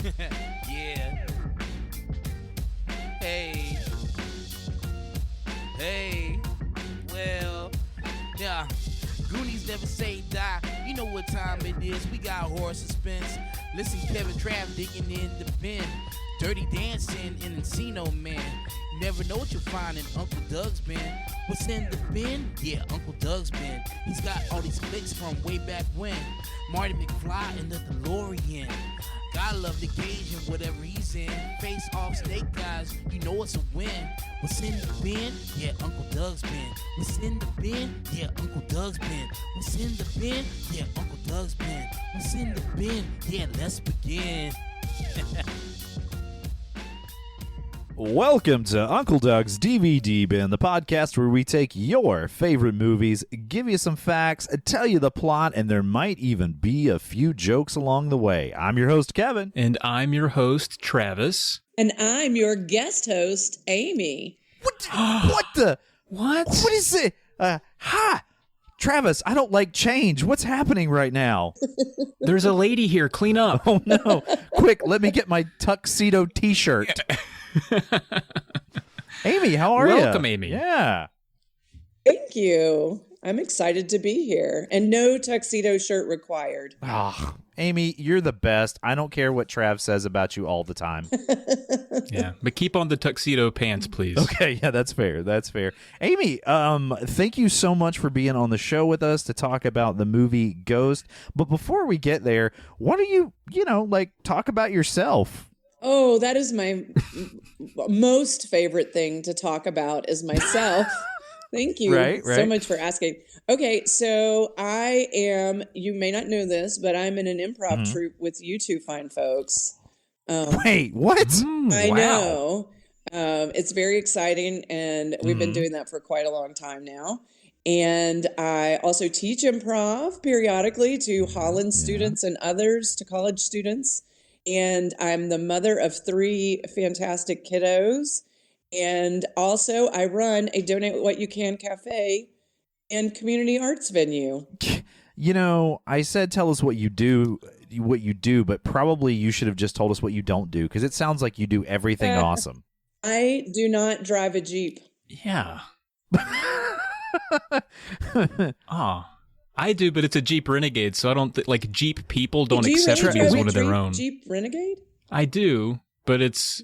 Yeah. Hey. Hey. Well, yeah. Goonies never say die. You know what time it is. We got horror suspense. Listen, Kevin Trav digging in the bin. Dirty Dancing in Encino Man. You never know what you'll find in Uncle Doug's bin. What's in the bin? Yeah, Uncle Doug's bin. He's got all these flicks from way back when. Marty McFly in the DeLorean. Gotta love the Cage and whatever he's in. Face off Snake Eyes, you know it's a win. What's in the bin? Yeah, Uncle Doug's bin. What's in the bin? Yeah, Uncle Doug's bin. What's in the bin? Yeah, Uncle Doug's bin. What's in the bin? Yeah, let's begin. Welcome to Uncle Doug's DVD Bin, the podcast where we take your favorite movies, give you some facts, tell you the plot, and there might even be a few jokes along the way. I'm your host, Kevin. And I'm your host, Travis. And I'm your guest host, Amy. What is it? Hi! Travis, I don't like change. What's happening right now? There's a lady here. Clean up. Oh, no. Quick, let me get my tuxedo t-shirt. Amy, how are you? Welcome, Amy. Yeah. Thank you. I'm excited to be here. And no tuxedo shirt required. Oh, Amy, you're the best. I don't care what Trav says about you all the time. Yeah, but keep on the tuxedo pants, please. Okay, yeah, that's fair. That's fair. Amy, thank you so much for being on the show with us to talk about the movie Ghost. But before we get there, why don't you talk about yourself? Oh, that is my most favorite thing to talk about is myself. Thank you so much for asking. Okay, so I am, you may not know this, but I'm in an improv troupe with you two fine folks. Wait, what? I know. It's very exciting, and we've been doing that for quite a long time now. And I also teach improv periodically to Holland students and others, to college students. And I'm the mother of 3 fantastic kiddos. And also I run a Donate What You Can cafe and community arts venue. You know, I said tell us what you do, but probably you should have just told us what you don't do, because it sounds like you do everything awesome. I do not drive a Jeep. Yeah. I do, but it's a Jeep Renegade, so I don't like Jeep people don't accept me as one of their own. Jeep Renegade? I do, but it's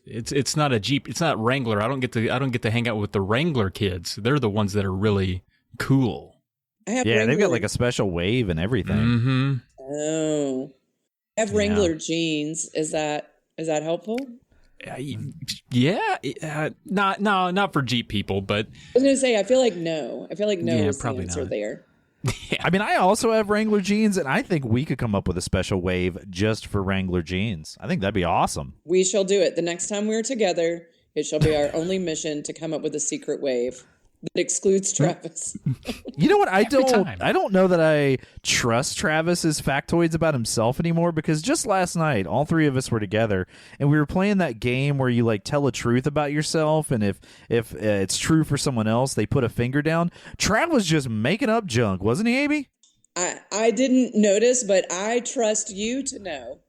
not a Jeep. It's not Wrangler. I don't get to hang out with the Wrangler kids. They're the ones that are really cool. They've got like a special wave and everything. Mm-hmm. Oh, I have Wrangler jeans. Is that helpful? Not for Jeep people, but I was gonna say I feel like no is the answer not. there. Yeah. I mean, I also have Wrangler jeans, and I think we could come up with a special wave just for Wrangler jeans. I think that'd be awesome. We shall do it. The next time we're together, it shall be our only mission to come up with a secret wave that excludes Travis. You know what? I don't know that I trust Travis's factoids about himself anymore, because just last night, all 3 of us were together, and we were playing that game where you tell a truth about yourself, and if it's true for someone else, they put a finger down. Trav was just making up junk, wasn't he, Amy? I didn't notice, but I trust you to know.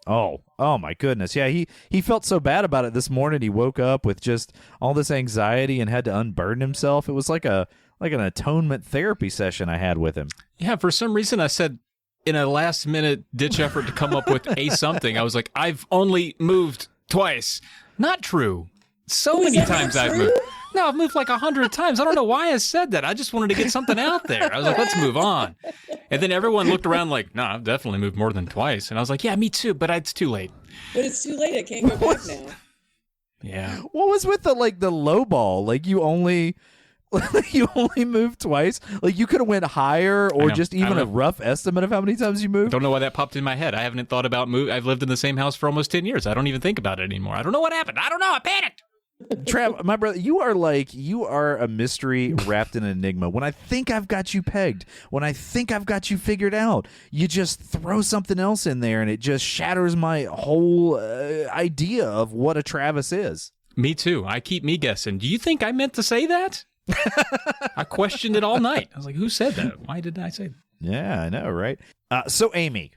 Oh my goodness. Yeah, he felt so bad about it this morning. He woke up with just all this anxiety and had to unburden himself. It was like an atonement therapy session I had with him. Yeah, for some reason I said in a last minute ditch effort to come up with a something, I was like, I've only moved twice. Not true. So many times I've moved. No, I've moved like 100 times. I don't know why I said that. I just wanted to get something out there. I was like, let's move on. And then everyone looked around like, no, I've definitely moved more than twice. And I was like, yeah, me too, but it's too late. But it's too late. I can't go back now. Yeah. What was with the low ball? You only moved twice? You could have went higher, or just even a rough estimate of how many times you moved? I don't know why that popped in my head. I haven't thought about moving. I've lived in the same house for almost 10 years. I don't even think about it anymore. I don't know what happened. I don't know. I panicked. Trav, my brother, you are a mystery wrapped in an enigma. When I think I've got you pegged, when I think I've got you figured out, you just throw something else in there, and it just shatters my whole idea of what a Travis is. Me too. I keep me guessing. Do you think I meant to say that? I questioned it all night. I was like, who said that? Why did I say that? Yeah, I know, right? So, Amy,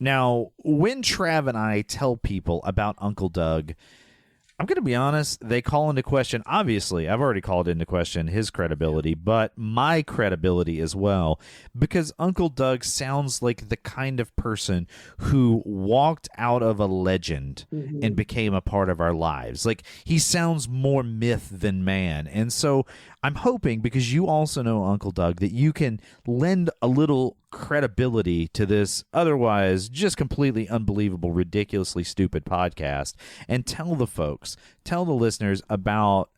Now, when Trav and I tell people about Uncle Doug, I'm going to be honest, they call into question, obviously, I've already called into question his credibility, but my credibility as well, because Uncle Doug sounds like the kind of person who walked out of a legend and became a part of our lives. Like, he sounds more myth than man. And so I'm hoping, because you also know Uncle Doug, that you can lend a little credibility to this otherwise just completely unbelievable, ridiculously stupid podcast, and tell the folks, tell the listeners about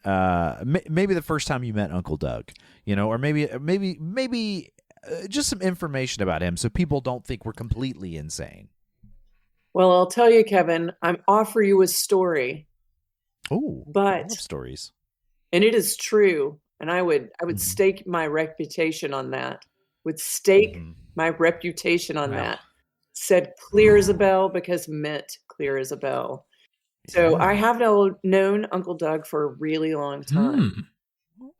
maybe the first time you met Uncle Doug, or maybe just some information about him so people don't think we're completely insane. Well, I'll tell you, Kevin, I'm offer you a story. Oh, but I love stories, and it is true, and I would stake my reputation on that. Would stake my reputation on that. Said clear as a bell because meant clear as a bell. So I have known Uncle Doug for a really long time.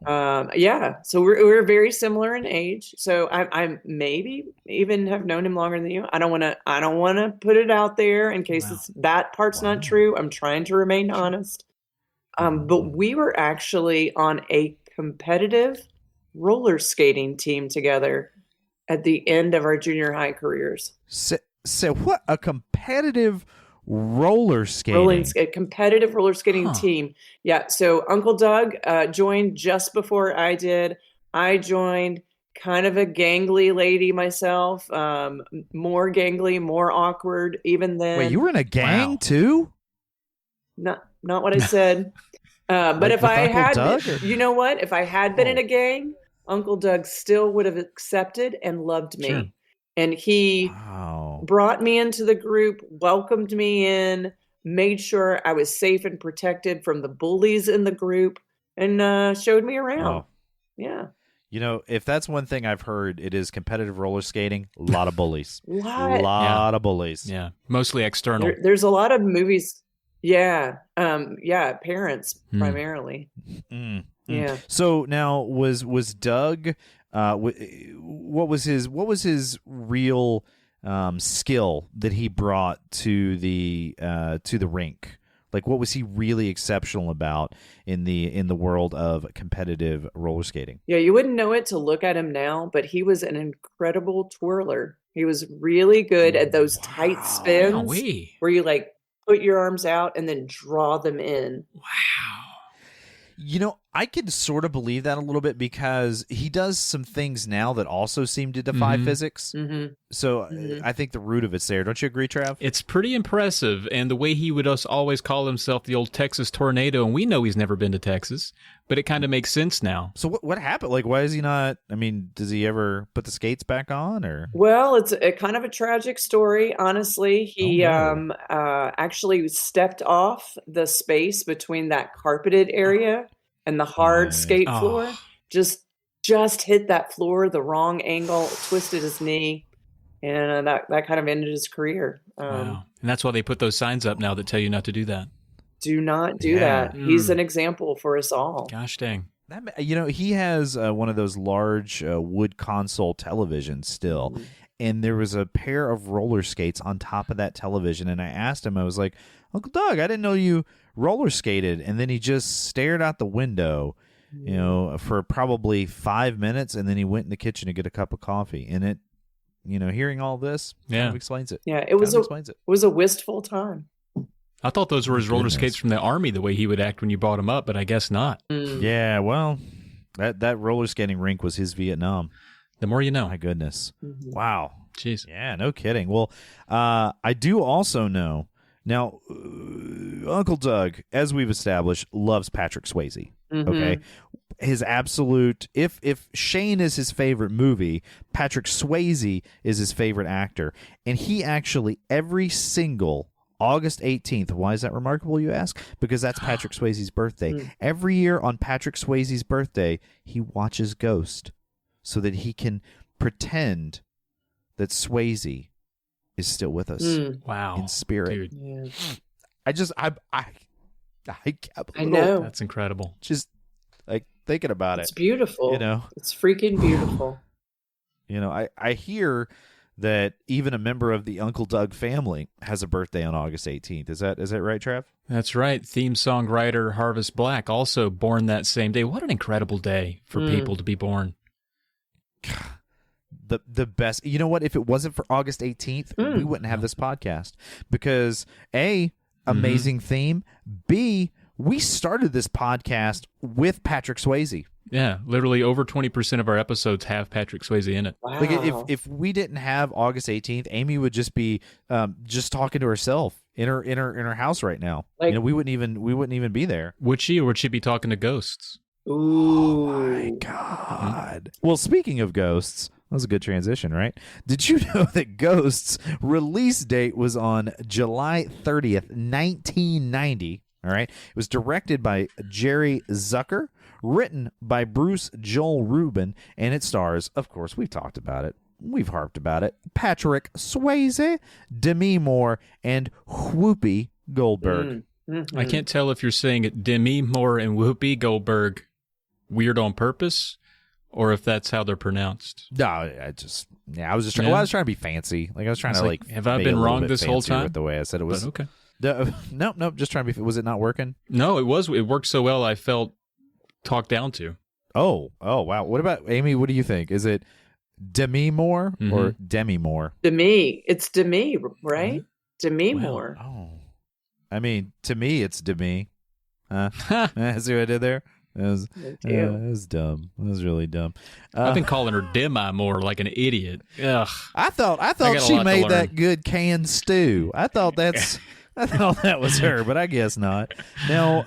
So we're very similar in age. So I maybe even have known him longer than you. I don't want to put it out there in case that part's not true. I'm trying to remain honest. But we were actually on a competitive roller skating team together at the end of our junior high careers. So what? A competitive roller skating? Competitive roller skating team. Yeah. So Uncle Doug joined just before I did. I joined kind of a gangly lady myself, more gangly, more awkward even then. Wait, you were in a gang too? Not what I said. But like if I had, been, you know what? If I had been in a gang, Uncle Doug still would have accepted and loved me. Sure. And he brought me into the group, welcomed me in, made sure I was safe and protected from the bullies in the group, and showed me around. Wow. Yeah. If that's one thing I've heard, it is competitive roller skating. A lot of bullies. A lot of bullies. Yeah. Mostly external. There's a lot of movies. Yeah. Parents primarily. Yeah. So now was Doug what was his real skill that he brought to the rink? Like, what was he really exceptional about in the world of competitive roller skating? Yeah, you wouldn't know it to look at him now, but he was an incredible twirler. He was really good at those tight spins where you like put your arms out and then draw them in. Wow. I could sort of believe that a little bit because he does some things now that also seem to defy physics. So I think the root of it's there. Don't you agree, Trav? It's pretty impressive. And the way he would always call himself the old Texas Tornado, and we know he's never been to Texas, but it kind of makes sense now. So what happened? Like, why is he not? I mean, does he ever put the skates back on? Or well, it's a kind of a tragic story. Honestly, he actually stepped off the space between that carpeted area and the hard skate floor. Just hit that floor the wrong angle, twisted his knee, and that kind of ended his career. Wow. And that's why they put those signs up now that tell you not to do that. Do not do that. He's an example for us all. Gosh dang. He has one of those large wood console televisions still, and there was a pair of roller skates on top of that television, and I asked him, I was like, Uncle Doug, I didn't know you roller skated. And then he just stared out the window, for probably 5 minutes, and then he went in the kitchen to get a cup of coffee. And it, hearing all this kind of explains it. Yeah, it was a wistful time. I thought those were his roller skates from the Army, the way he would act when you brought him up, but I guess not. Yeah, well, that roller skating rink was his Vietnam. The more you know. My goodness. Wow. Jeez. Yeah, no kidding. Well, I do also know, now, Uncle Doug, as we've established, loves Patrick Swayze. Okay? His absolute, if Shane is his favorite movie, Patrick Swayze is his favorite actor. And he actually, every single August 18th. Why is that remarkable, you ask? Because that's Patrick Swayze's birthday. Every year on Patrick Swayze's birthday, he watches Ghost so that he can pretend that Swayze is still with us. Wow. In spirit. Dude. Yeah. I can't believe I know. That's incredible. Just like thinking about It's beautiful. You know. It's freaking beautiful. I hear that even a member of the Uncle Doug family has a birthday on August 18th. Is that right, Trav? That's right. Theme songwriter Harvest Black also born that same day. What an incredible day for people to be born. The best. You know what? If it wasn't for August 18th, we wouldn't have this podcast because A, amazing theme. B, we started this podcast with Patrick Swayze. Yeah, literally over 20% of our episodes have Patrick Swayze in it. Wow. Like if we didn't have August 18th, Amy would just be just talking to herself in her house right now. Like, we wouldn't even be there. Would she, or would she be talking to ghosts? ooh. My God. Well, speaking of ghosts, that was a good transition, right? Did you know that Ghosts' release date was on July 30th, 1990? All right. It was directed by Jerry Zucker, written by Bruce Joel Rubin, and it stars, of course, we've talked about it. We've harped about it. Patrick Swayze, Demi Moore, and Whoopi Goldberg. I can't tell if you're saying it Demi Moore and Whoopi Goldberg weird on purpose, or if that's how they're pronounced. No, I was just trying. Yeah. Well, I was trying to be fancy. Like I was trying to like. have I be been a little wrong bit this whole fancier time? with the way I said it was. But okay. Nope. Just trying to be. Was it not working? No, it was. It worked so well. I felt talked down to. Oh, wow. What about Amy? What do you think? Is it Demi Moore or Demi Moore? Demi. It's Demi, right? Demi Moore. Oh, I mean, to me, it's Demi. See what I did there? It was dumb. It was really dumb. I've been calling her Demi Moore like an idiot. Ugh. I thought got a she lot to made learn. that good canned stew. I thought that was her, but I guess not. Now,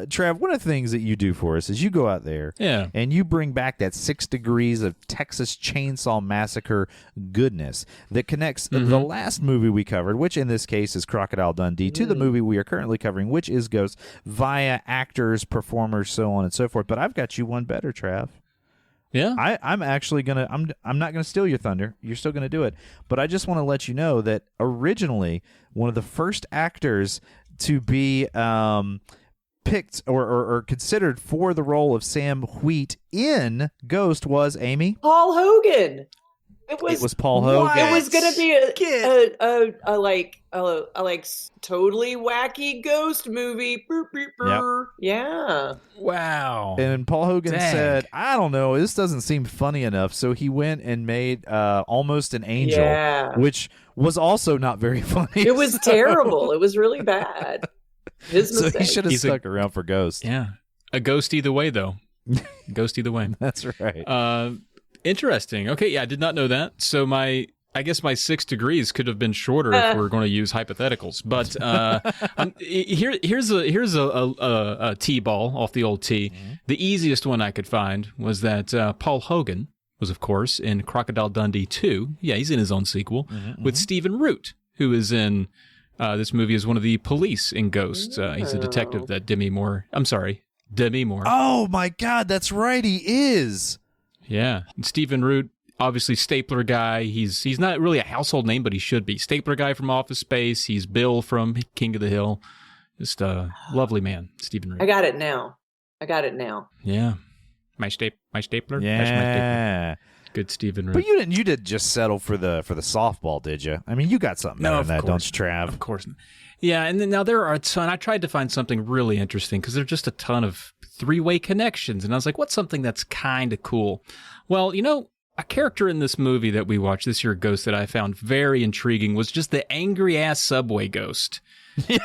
Trav, one of the things that you do for us is you go out there and you bring back that 6 degrees of Texas Chainsaw Massacre goodness that connects the last movie we covered, which in this case is Crocodile Dundee, to the movie we are currently covering, which is Ghost, via actors, performers, so on and so forth. But I've got you one better, Trav. Yeah. I'm actually gonna. I'm not gonna steal your thunder. You're still gonna do it. But I just want to let you know that originally one of the first actors to be picked or considered for the role of Sam Wheat in Ghost was Amy. Paul Hogan. It was Paul Hogan. It was going to be a totally wacky ghost movie. Burr, burr, burr. Yeah. Wow. And Paul Hogan Dang. said, "I don't know, this doesn't seem funny enough." So he went and made Almost an Angel, which was also not very funny. It was terrible. It was really bad. His So mistake. he should have stuck around for Ghost. Yeah. A ghost either way, though. Ghost either way. That's right. Interesting. Okay, yeah, I did not know that. So I guess my 6 degrees could have been shorter if we're going to use hypotheticals. But here's a T-ball off the old tee. The easiest one I could find was that Paul Hogan was, of course, in Crocodile Dundee 2. Yeah, he's in his own sequel with Stephen Root, who is in this movie as one of the police in Ghost. He's a detective that Demi Moore. Oh my God, that's right, he is. Yeah, and Stephen Root, obviously Stapler guy. He's not really a household name, but he should be. Stapler guy from Office Space. He's Bill from King of the Hill. Just a lovely man, Stephen Root. I got it now. Yeah, my stapler. Yeah, That's my stapler. Good Stephen Root. But you didn't just settle for the softball, did you? I mean, you got something better than that, don't you, Trav? Of course. Yeah, and then now there are a ton. I tried to find something really interesting because there's just a ton of 3-way connections, and I was like, what's something that's kind of cool? Well, a character in this movie that we watched this year, Ghost, that I found very intriguing was just the angry-ass subway ghost. Yeah,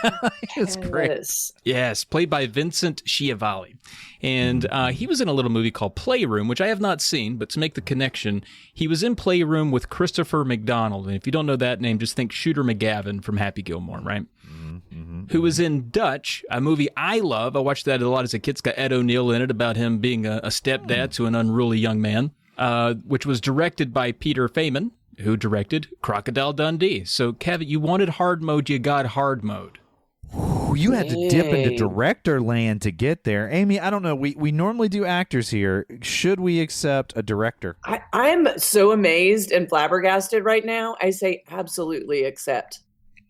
it's great. Yes, played by Vincent Schiavelli. And he was in a little movie called Playroom, which I have not seen, but to make the connection, he was in Playroom with Christopher McDonald. And if you don't know that name, just think Shooter McGavin from Happy Gilmore, right? Who was in Dutch, a movie I love. I watched that a lot as a kid. It's got Ed O'Neill in it about him being a stepdad to an unruly young man, which was directed by Peter Feynman, who directed Crocodile Dundee. So, Kevin, you wanted hard mode, you got hard mode. You had to dip into director land to get there. Amy, I don't know. We normally do actors here. Should we accept a director? I'm so amazed and flabbergasted right now. I say absolutely accept.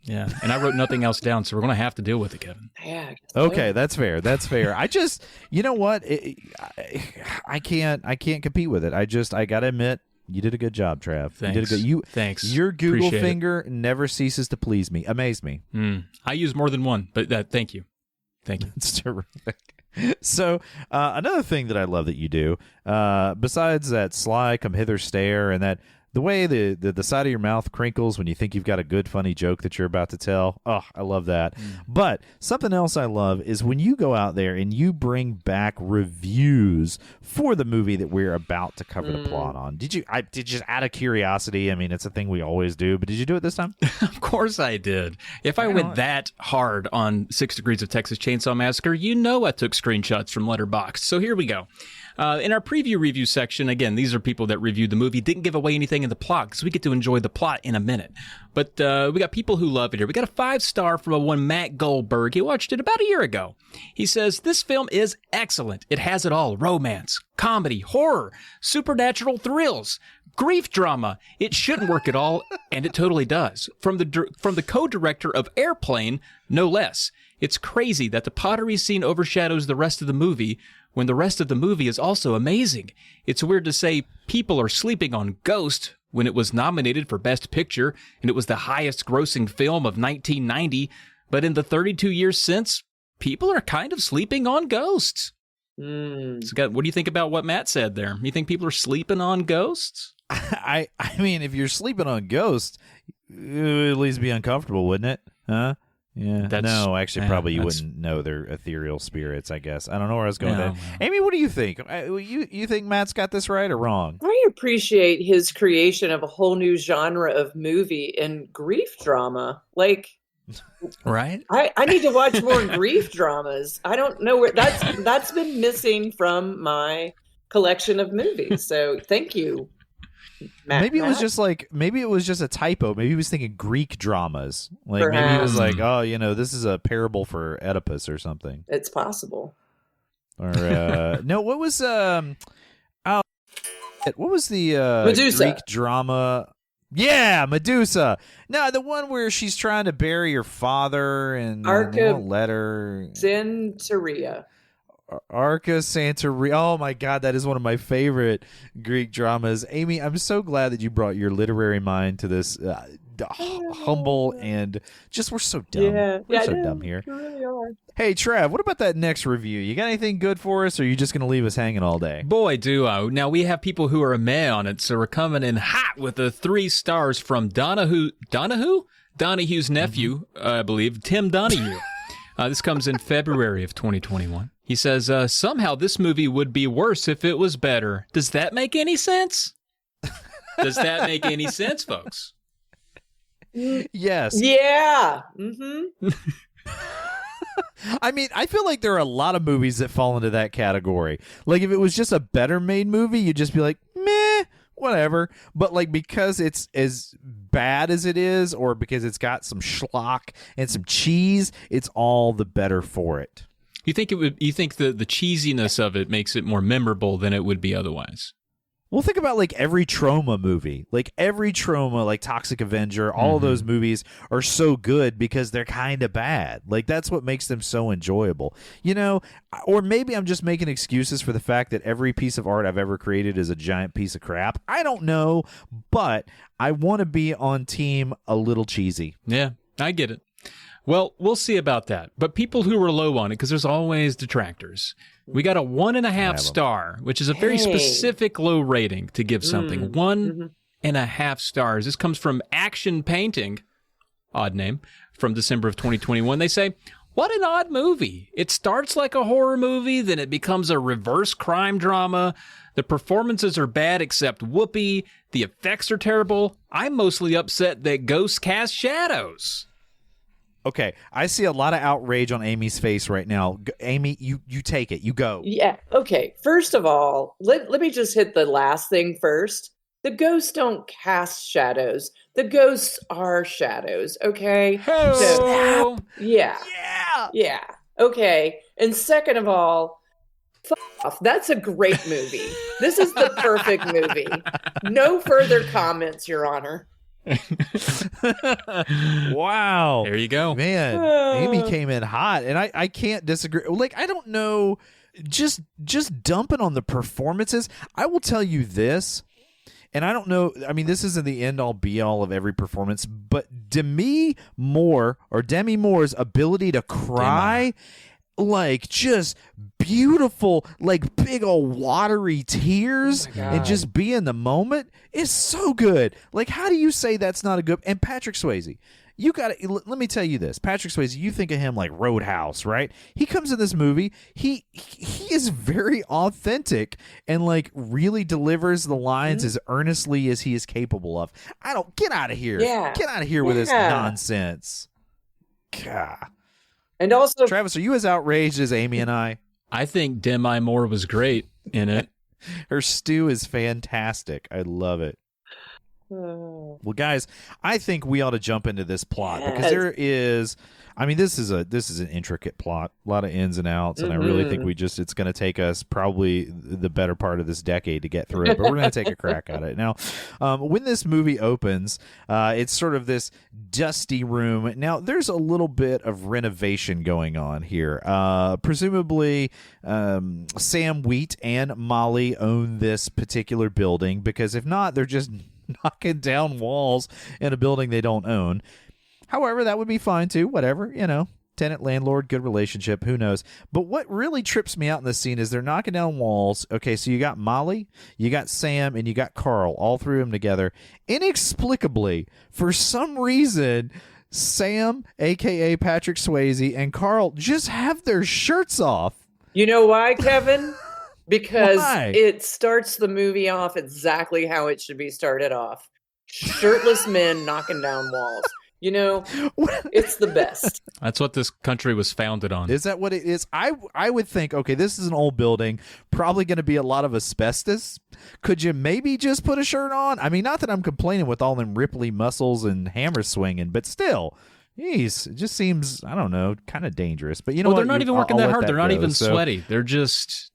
Yeah, and I wrote nothing else down, so we're going to have to deal with it, Kevin. Yeah. Okay, that's fair. I just, you know what? I can't compete with it. I got to admit, You did a good job, Trav. Thanks. Thanks. Your Google Appreciate finger never ceases to please me. Amaze me. I use more than one, but thank you. Thank you. It's terrific. So another thing that I love that you do, besides that sly come hither stare and that the way the side of your mouth crinkles when you think you've got a good funny joke that you're about to tell. Oh, I love that. But something else I love is when you go out there and you bring back reviews for the movie that we're about to cover the plot on. Did you just out of curiosity? I mean, it's a thing we always do, but did you do it this time? Of course I did. If I went that hard on 6 Degrees of Texas Chainsaw Massacre, you know I took screenshots from Letterboxd. So here we go. In our preview review section, again, these are people that reviewed the movie, didn't give away anything in the plot, because we get to enjoy the plot in a minute. But we got people who love it here. We got a 5-star from a one Matt Goldberg. He watched it about a year ago. He says, this film is excellent. It has it all. Romance, comedy, horror, supernatural thrills, grief drama. It shouldn't work at all, and it totally does. From the co-director of Airplane, no less. It's crazy that the pottery scene overshadows the rest of the movie, when the rest of the movie is also amazing. It's weird to say people are sleeping on Ghost when it was nominated for Best Picture and it was the highest grossing film of 1990, but in the 32 years since, people are kind of sleeping on Ghosts. So what do you think about what Matt said there? You think people are sleeping on Ghosts? I mean, if you're sleeping on Ghosts, it would at least be uncomfortable, wouldn't it? Huh? Yeah. Probably you wouldn't know they're ethereal spirits, I guess. I don't know where I was going with that. Amy, what do you think? You think Matt's got this right or wrong? I appreciate his creation of a whole new genre of movie and grief drama. Like, right? I need to watch more grief dramas. I don't know where that's been missing from my collection of movies. So thank you. Maybe it was just a typo. Maybe he was thinking Greek dramas. Like Perhaps. Maybe he was like, oh, this is a parable for Oedipus or something. It's possible. Or no, what was the Medusa. Greek drama? Yeah, Medusa. No, the one where she's trying to bury her father and they won't let her. Santeria. Arca Santeria. Oh my God, that is one of my favorite Greek dramas. Amy, I'm so glad that you brought your literary mind to this humble and just we're so dumb. We're so dumb here. You really are. Hey, Trav, what about that next review? You got anything good for us, or are you just going to leave us hanging all day? Boy, do I. Now, we have people who are a meh on it, so we're coming in hot with the 3 stars from Donahue's nephew, I believe, Tim Donahue. This comes in February of 2021. He says, somehow this movie would be worse if it was better. Does that make any sense? Does that make any sense, folks? Yes. Yeah. Mm-hmm. I mean, I feel like there are a lot of movies that fall into that category. Like, if it was just a better made movie, you'd just be like, meh, whatever. But, like, because it's as bad as it is, or because it's got some schlock and some cheese, it's all the better for it. You think the cheesiness of it makes it more memorable than it would be otherwise? Well, think about like every Trauma movie, like Toxic Avenger, all of those movies are so good because they're kind of bad. Like that's what makes them so enjoyable, or maybe I'm just making excuses for the fact that every piece of art I've ever created is a giant piece of crap. I don't know, but I want to be on team a little cheesy. Yeah, I get it. Well, we'll see about that. But people who were low on it, because there's always detractors. We got a 1.5 star, which is a very specific low rating to give something. 1.5 stars. This comes from Action Painting, odd name, from December of 2021. They say, what an odd movie. It starts like a horror movie, then it becomes a reverse crime drama. The performances are bad except Whoopi. The effects are terrible. I'm mostly upset that ghosts cast shadows. Okay, I see a lot of outrage on Amy's face right now. Amy, you take it. You go. Yeah, okay. First of all, let me just hit the last thing first. The ghosts don't cast shadows. The ghosts are shadows, okay? Oh, yeah. Yeah. Okay. And second of all, off. That's a great movie. This is the perfect movie. No further comments, Your Honor. Wow. There you go. Man, Amy came in hot, and I can't disagree. Like, I don't know, just dumping on the performances. I will tell you this. and I don't know, I mean, this isn't the end all be all of every performance, but Demi Moore's ability to cry, like just beautiful, like big old watery tears and just be in the moment is so good. Like, how do you say that's not a good? And Patrick Swayze, you got to let me tell you this. Patrick Swayze, you think of him like Roadhouse, right? He comes in this movie, he is very authentic and like really delivers the lines as earnestly as he is capable of. Get out of here. Yeah. Get out of here with this nonsense. God. And also, Travis, are you as outraged as Amy and I? I think Demi Moore was great in it. Her stew is fantastic. I love it. Well, guys, I think we ought to jump into this plot because there is, I mean, this is an intricate plot, a lot of ins and outs, and I really think it's going to take us probably the better part of this decade to get through it, but we're going to take a crack at it. Now, when this movie opens, it's sort of this dusty room. Now, there's a little bit of renovation going on here. Presumably, Sam Wheat and Molly own this particular building because if not, they're just knocking down walls in a building they don't own. However, that would be fine too. Whatever, tenant, landlord, good relationship, who knows. But what really trips me out in this scene is they're knocking down walls. Okay, so you got Molly, you got Sam, and you got Carl, all three of them together. Inexplicably, for some reason, Sam, a.k.a. Patrick Swayze, and Carl just have their shirts off. You know why, Kevin? Because Why? It starts the movie off exactly how it should be started off. Shirtless men knocking down walls. It's the best. That's what this country was founded on. Is that what it is? I would think, okay, this is an old building, probably going to be a lot of asbestos. Could you maybe just put a shirt on? I mean, not that I'm complaining with all them Ripley muscles and hammer swinging, but still, geez, it just seems, I don't know, kind of dangerous. But They're not even working that hard. They're not even sweaty. They're just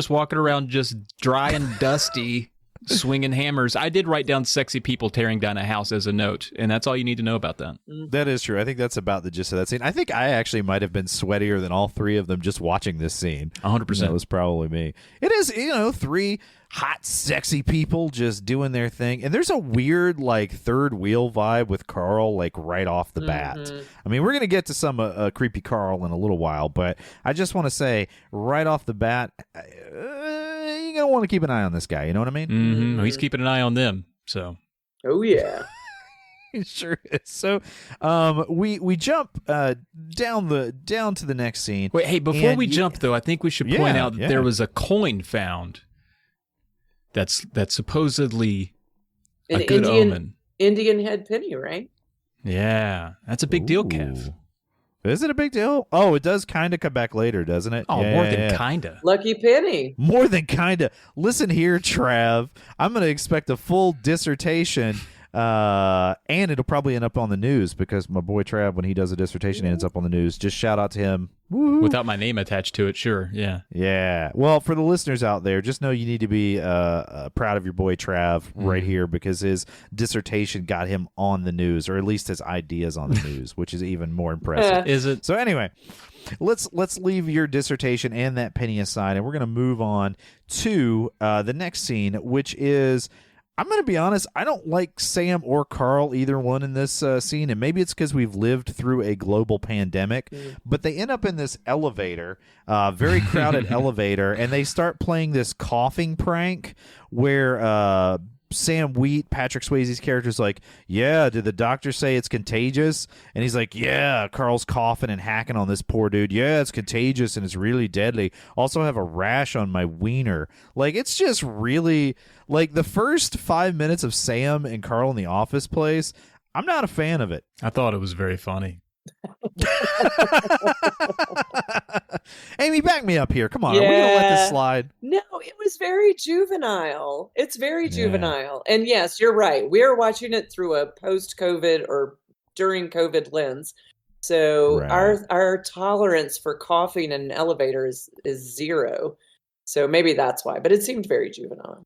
walking around just dry and dusty, swinging hammers. I did write down sexy people tearing down a house as a note, and that's all you need to know about that. That is true. I think that's about the gist of that scene. I think I actually might have been sweatier than all three of them just watching this scene. 100%. That was probably me. It is, three hot, sexy people just doing their thing. And there's a weird, like, third wheel vibe with Carl, like, right off the bat. I mean, we're going to get to some creepy Carl in a little while, but I just want to say, right off the bat, you're going to want to keep an eye on this guy. You know what I mean? Mm-hmm. He's keeping an eye on them, so. Oh, yeah. It sure is. So we jump down to the next scene. Wait, hey, before we jump, though, I think we should point out that there was a coin found that's supposedly a good omen. Indian head penny, right? Yeah, that's a big deal, Kev. Is it a big deal? Oh, it does kind of come back later, doesn't it? Oh, more than kinda. Lucky penny. More than kinda. Listen here, Trav. I'm going to expect a full dissertation, and it'll probably end up on the news because my boy Trav, when he does a dissertation, ends up on the news. Just shout out to him. Woo-hoo. Without my name attached to it, sure. Yeah. Yeah. Well, for the listeners out there, just know you need to be proud of your boy Trav right here because his dissertation got him on the news, or at least his ideas on the news, which is even more impressive. Is it? So anyway, let's leave your dissertation and that penny aside, and we're going to move on to the next scene, which is, I'm going to be honest, I don't like Sam or Carl, either one in this scene, and maybe it's because we've lived through a global pandemic, but they end up in this elevator, very crowded elevator, and they start playing this coughing prank where Sam Wheat, Patrick Swayze's character, is like, yeah, did the doctor say it's contagious? And he's like, yeah, Carl's coughing and hacking on this poor dude. Yeah, it's contagious and it's really deadly. Also have a rash on my wiener. Like, it's just really, like, the first 5 minutes of Sam and Carl in the office place, I'm not a fan of it. I thought it was very funny. Amy, back me up here. Come on. Are we going to let this slide? No, it was very juvenile. It's very juvenile. And yes, you're right. We're watching it through a post-COVID or during COVID lens. So our tolerance for coughing in an elevator is zero. So maybe that's why. But it seemed very juvenile.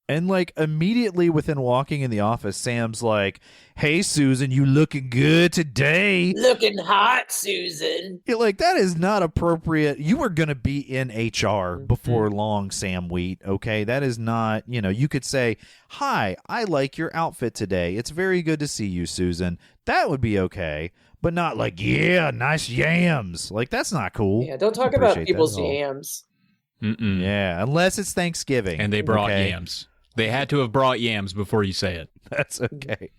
And like immediately within walking in the office, Sam's like, "Hey, Susan, you looking good today? Looking hot, Susan." You're like, that is not appropriate. You are going to be in HR before long, Sam Wheat. Okay, that is not. You could say, "Hi, I like your outfit today. It's very good to see you, Susan." That would be okay, but not like, "Yeah, nice yams." Like that's not cool. Yeah, don't talk about people's yams. Mm-mm. Yeah, unless it's Thanksgiving and they brought yams. They had to have brought yams before you say it. That's okay.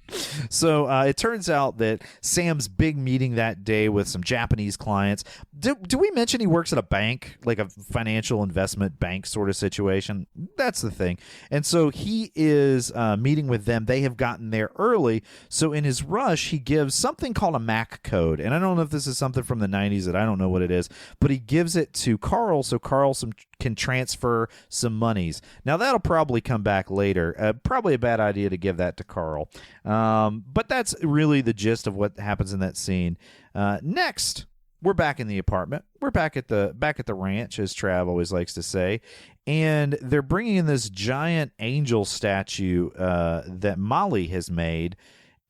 So it turns out that Sam's big meeting that day with some Japanese clients. Do we mention he works at a bank, like a financial investment bank sort of situation? That's the thing. And so he is meeting with them. They have gotten there early. So in his rush, he gives something called a MAC code. And I don't know if this is something from the 90s that I don't know what it is, but he gives it to Carl so Carl can transfer some monies. Now, that'll probably come back later. Probably a bad idea to give that to Carl. But that's really the gist of what happens in that scene. Next, we're back in the apartment. We're back at the ranch, as Trav always likes to say. And they're bringing in this giant angel statue that Molly has made.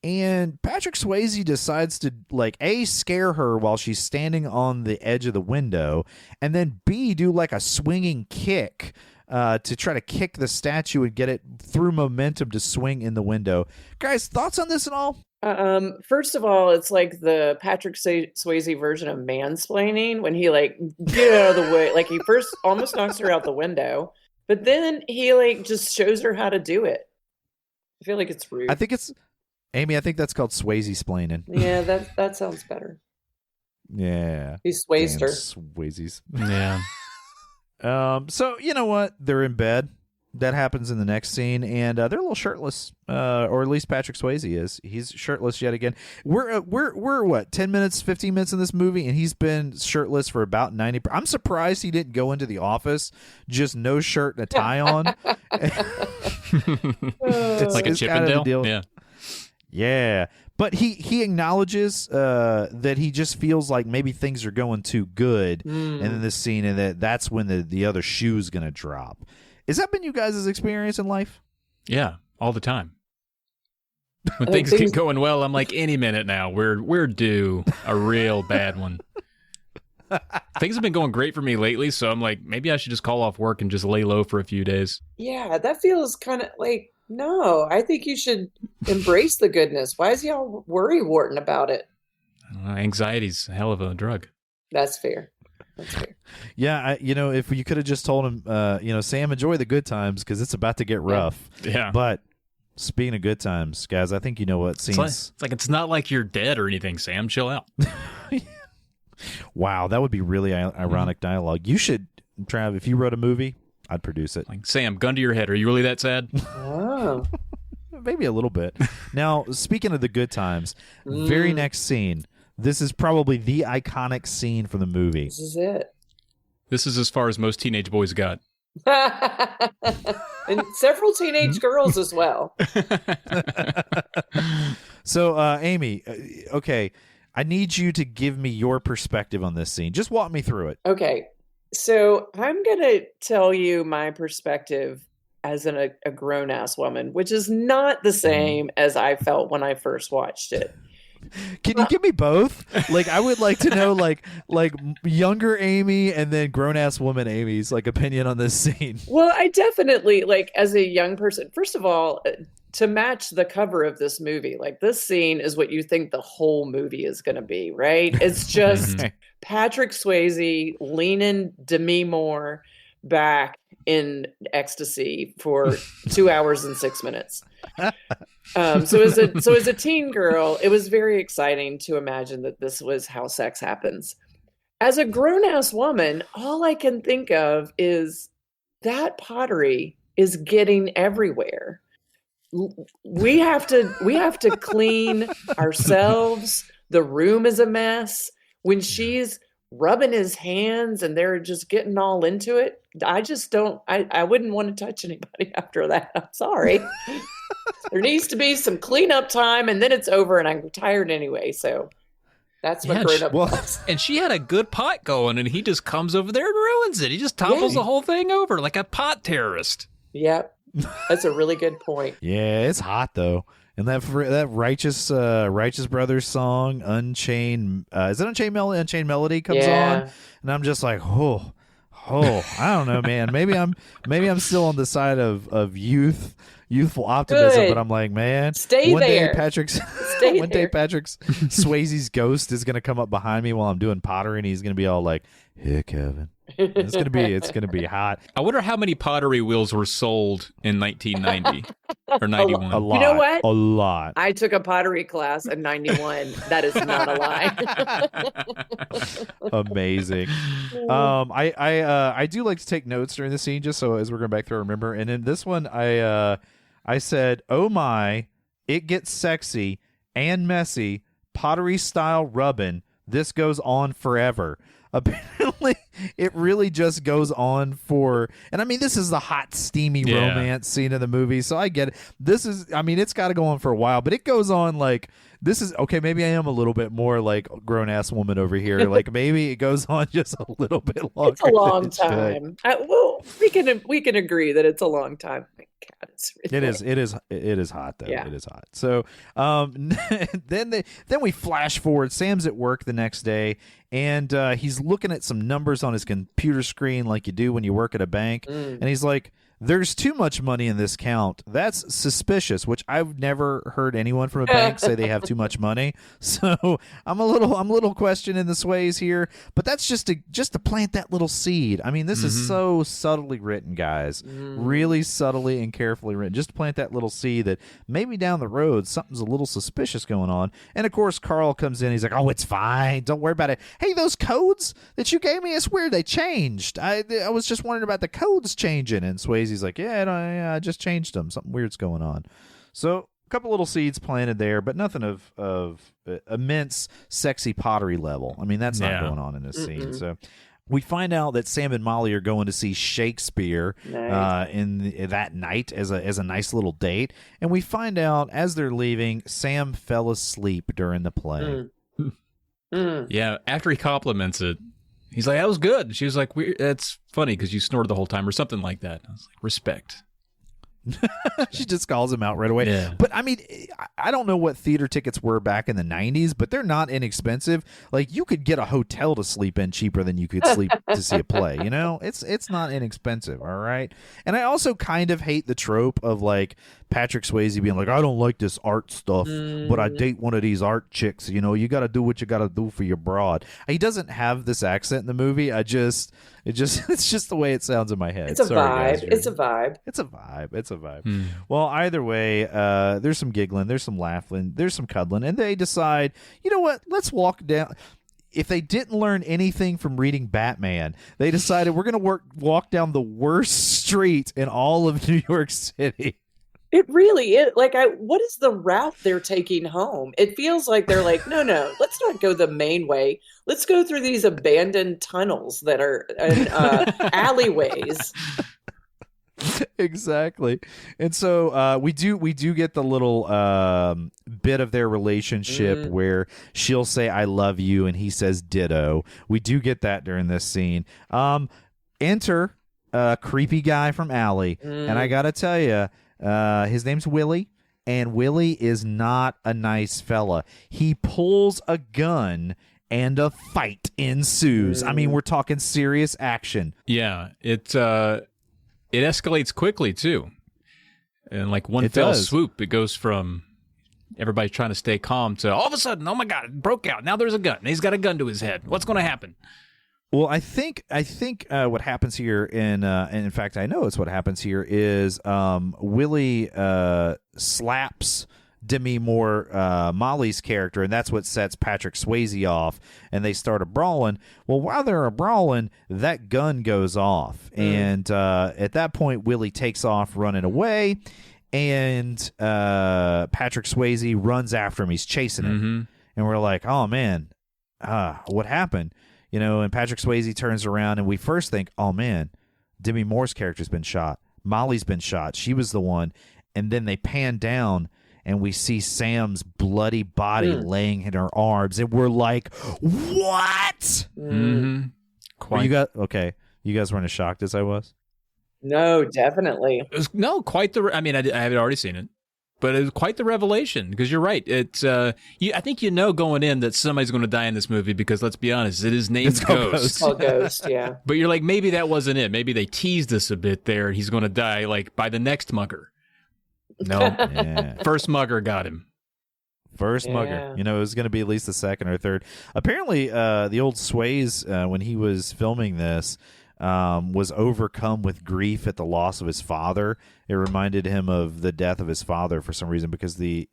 And Patrick Swayze decides to, like, A, scare her while she's standing on the edge of the window, and then B, do, like, a swinging kick to try to kick the statue and get it through momentum to swing in the window. Guys, thoughts on this at all? First of all, it's like the Patrick Swayze version of mansplaining when he, like, get out of the way. Like, he first almost knocks her out the window, but then he, like, just shows her how to do it. I feel like it's rude. Amy, I think that's called Swayze-splaining. Yeah, that sounds better. Yeah. He swayzed her. Swayzes. Yeah. So, you know what? They're in bed. That happens in the next scene, and they're a little shirtless, or at least Patrick Swayze is. He's shirtless yet again. We're what, 10 minutes, 15 minutes in this movie, and he's been shirtless for about 90. I'm surprised he didn't go into the office just no shirt and a tie on. It's like a Chippendale. Yeah. Yeah, but he acknowledges that he just feels like maybe things are going too good in this scene, and that's when the other shoe's going to drop. Has that been you guys' experience in life? Yeah, all the time. When things get going well, I'm like, any minute now, we're due a real bad one. Things have been going great for me lately, so I'm like, maybe I should just call off work and just lay low for a few days. Yeah, that feels kind of like, no, I think you should embrace the goodness. Why is he all worry-warting about it? Anxiety's a hell of a drug. That's fair. That's fair. Yeah, if you could have just told him, Sam, enjoy the good times because it's about to get rough. Yeah. But speaking of good times, guys, I think you know what scenes. It's like it's not like you're dead or anything, Sam. Chill out. Wow, that would be really ironic dialogue. You should, Trav, if you wrote a movie, I'd produce it. Like, Sam, gun to your head. Are you really that sad? Oh. Maybe a little bit. Now, speaking of the good times, very next scene. This is probably the iconic scene from the movie. This is it. This is as far as most teenage boys got. And several teenage girls as well. So, Amy, okay, I need you to give me your perspective on this scene. Just walk me through it. Okay. So I'm going to tell you my perspective as a grown-ass woman, which is not the same as I felt when I first watched it. Can you give me both? Like, I would like to know, like younger Amy and then grown-ass woman Amy's, like, opinion on this scene. Well, I definitely, like, as a young person, first of all, to match the cover of this movie, like, this scene is what you think the whole movie is going to be, right? It's just Patrick Swayze leaning Demi Moore back in ecstasy for 2 hours and 6 minutes. So as a teen girl, it was very exciting to imagine that this was how sex happens. As a grown-ass woman, all I can think of is that pottery is getting everywhere. We have to clean ourselves. The room is a mess. When she's rubbing his hands and they're just getting all into it, I wouldn't want to touch anybody after that. I'm sorry. There needs to be some cleanup time, and then it's over, and I'm tired anyway. So that's what grown up was. And she had a good pot going, and he just comes over there and ruins it. He just topples the whole thing over like a pot terrorist. Yep. That's a really good point. Yeah, it's hot though. And that righteous brothers song, Unchained, is it Unchained Melody? Unchained Melody comes on, and I'm just like, oh, I don't know, man. Maybe I'm still on the side of youthful optimism, Good. but I'm like, man, Stay one there. day Patrick's Swayze's ghost is gonna come up behind me while I'm doing pottery, and he's gonna be all like, "Hey, Kevin." It's gonna be hot. I wonder how many pottery wheels were sold in 1990 or 91. A lot. You know what? A lot. I took a pottery class in 91. That is not a lie. Amazing. I do like to take notes during the scene, just so as we're going back through, I remember. And in this one, I said, "Oh my, it gets sexy and messy, pottery style rubbing. This goes on forever." Apparently, it really just goes on for, and I mean, this is the hot, steamy romance scene of the movie, so I get it. It's got to go on for a while, but it goes on like, this is, okay, maybe I am a little bit more like grown-ass woman over here. Like, maybe it goes on just a little bit longer. It's a long time. Well, we can agree that it's a long time. My God, it's really It is hot, though. Yeah. It is hot. So then we flash forward. Sam's at work the next day, and he's looking at some numbers on his computer screen like you do when you work at a bank. And he's like, "There's too much money in this count. That's suspicious," which I've never heard anyone from a bank say they have too much money. So I'm a little questioning the Swayze here, but that's just to plant that little seed. I mean, this is so subtly written, guys. Really subtly and carefully written. Just to plant that little seed that maybe down the road something's a little suspicious going on. And of course, Carl comes in. He's like, "Oh, it's fine. Don't worry about it. Hey, those codes that you gave me, it's weird. They changed. I was just wondering about the codes changing." And Swayze's like, I just changed them. Something weird's going on. So a couple little seeds planted there, but nothing of immense sexy pottery level. I mean, that's not going on in this scene. So we find out that Sam and Molly are going to see Shakespeare that night as a nice little date. And we find out as they're leaving, Sam fell asleep during the play. Yeah, after he compliments it, he's like, "That was good." She was like, "That's funny because you snored the whole time," or something like that. I was like, "Respect." She just calls him out right away. Yeah. But I mean, I don't know what theater tickets were back in the 90s, but they're not inexpensive. Like, you could get a hotel to sleep in cheaper than you could sleep to see a play. You know, it's not inexpensive. All right. And I also kind of hate the trope of like Patrick Swayze being like, "I don't like this art stuff, but I date one of these art chicks. You know, you got to do what you got to do for your broad." He doesn't have this accent in the movie. It's just the way it sounds in my head. It's a Sorry, vibe. guys, It's a vibe. It's a vibe. Well, either way, there's some giggling, there's some laughing, there's some cuddling, and they decide, you know what? Let's walk down. If they didn't learn anything from reading Batman, they decided we're going to walk down the worst street in all of New York City. It really is. Like, what is the route they're taking home? It feels like they're like, no, let's not go the main way. Let's go through these abandoned tunnels that are alleyways. Exactly. And so we do get the little bit of their relationship where she'll say "I love you" and he says ditto. We do get that during this scene. Enter a creepy guy from Alley, and I gotta tell you, his name's Willie, and Willie is not a nice fella. He pulls a gun and a fight ensues. I mean, we're talking serious action. Yeah, it escalates quickly too, and like one fell swoop, it goes from everybody trying to stay calm to all of a sudden, oh my God, it broke out. Now there's a gun. He's got a gun to his head. What's going to happen? Well, I think what happens here, and in fact, I know it's what happens here, is Willie slaps Demi Moore, Molly's character, and that's what sets Patrick Swayze off, and they start a brawling. Well, while they're brawling, that gun goes off, and at that point, Willie takes off running away, and Patrick Swayze runs after him. He's chasing him, and we're like, "Oh man, what happened?" You know, and Patrick Swayze turns around, and we first think, "Oh man, Demi Moore's character's been shot. Molly's been shot. She was the one." And then they pan down, and we see Sam's bloody body laying in her arms, and we're like, "What?" Quite. You guys weren't as shocked as I was? No, definitely. It was, no, quite the. I mean, I had already seen it, but it was quite the revelation because you're right. It's I think going in that somebody's going to die in this movie because let's be honest, it is named Ghost. It's called Ghost, yeah. But you're like, maybe that wasn't it. Maybe they teased us a bit there, and he's going to die like by the next mugger. No, first mugger got him. First mugger. It was going to be at least the second or third. Apparently, the old Swayze, when he was filming this, was overcome with grief at the loss of his father. It reminded him of the death of his father for some reason because the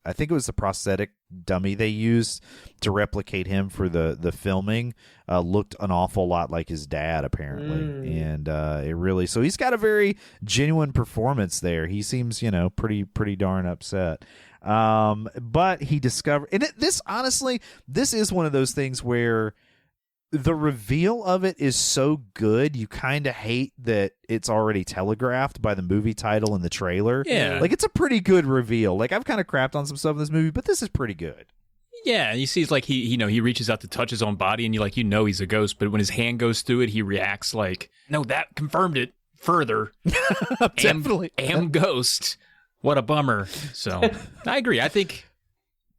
I think it was the prosthetic dummy they used to replicate him for the filming looked an awful lot like his dad apparently, and it really so he's got a very genuine performance there. He seems pretty darn upset. But he discovered, and this is one of those things where the reveal of it is so good, you kind of hate that it's already telegraphed by the movie title and the trailer. Yeah. Like, it's a pretty good reveal. Like, I've kind of crapped on some stuff in this movie, but this is pretty good. Yeah, and you see, it's like he reaches out to touch his own body, and he's a ghost, but when his hand goes through it, he reacts like, no, that confirmed it further. Definitely. Am ghost. What a bummer. So, I agree. I think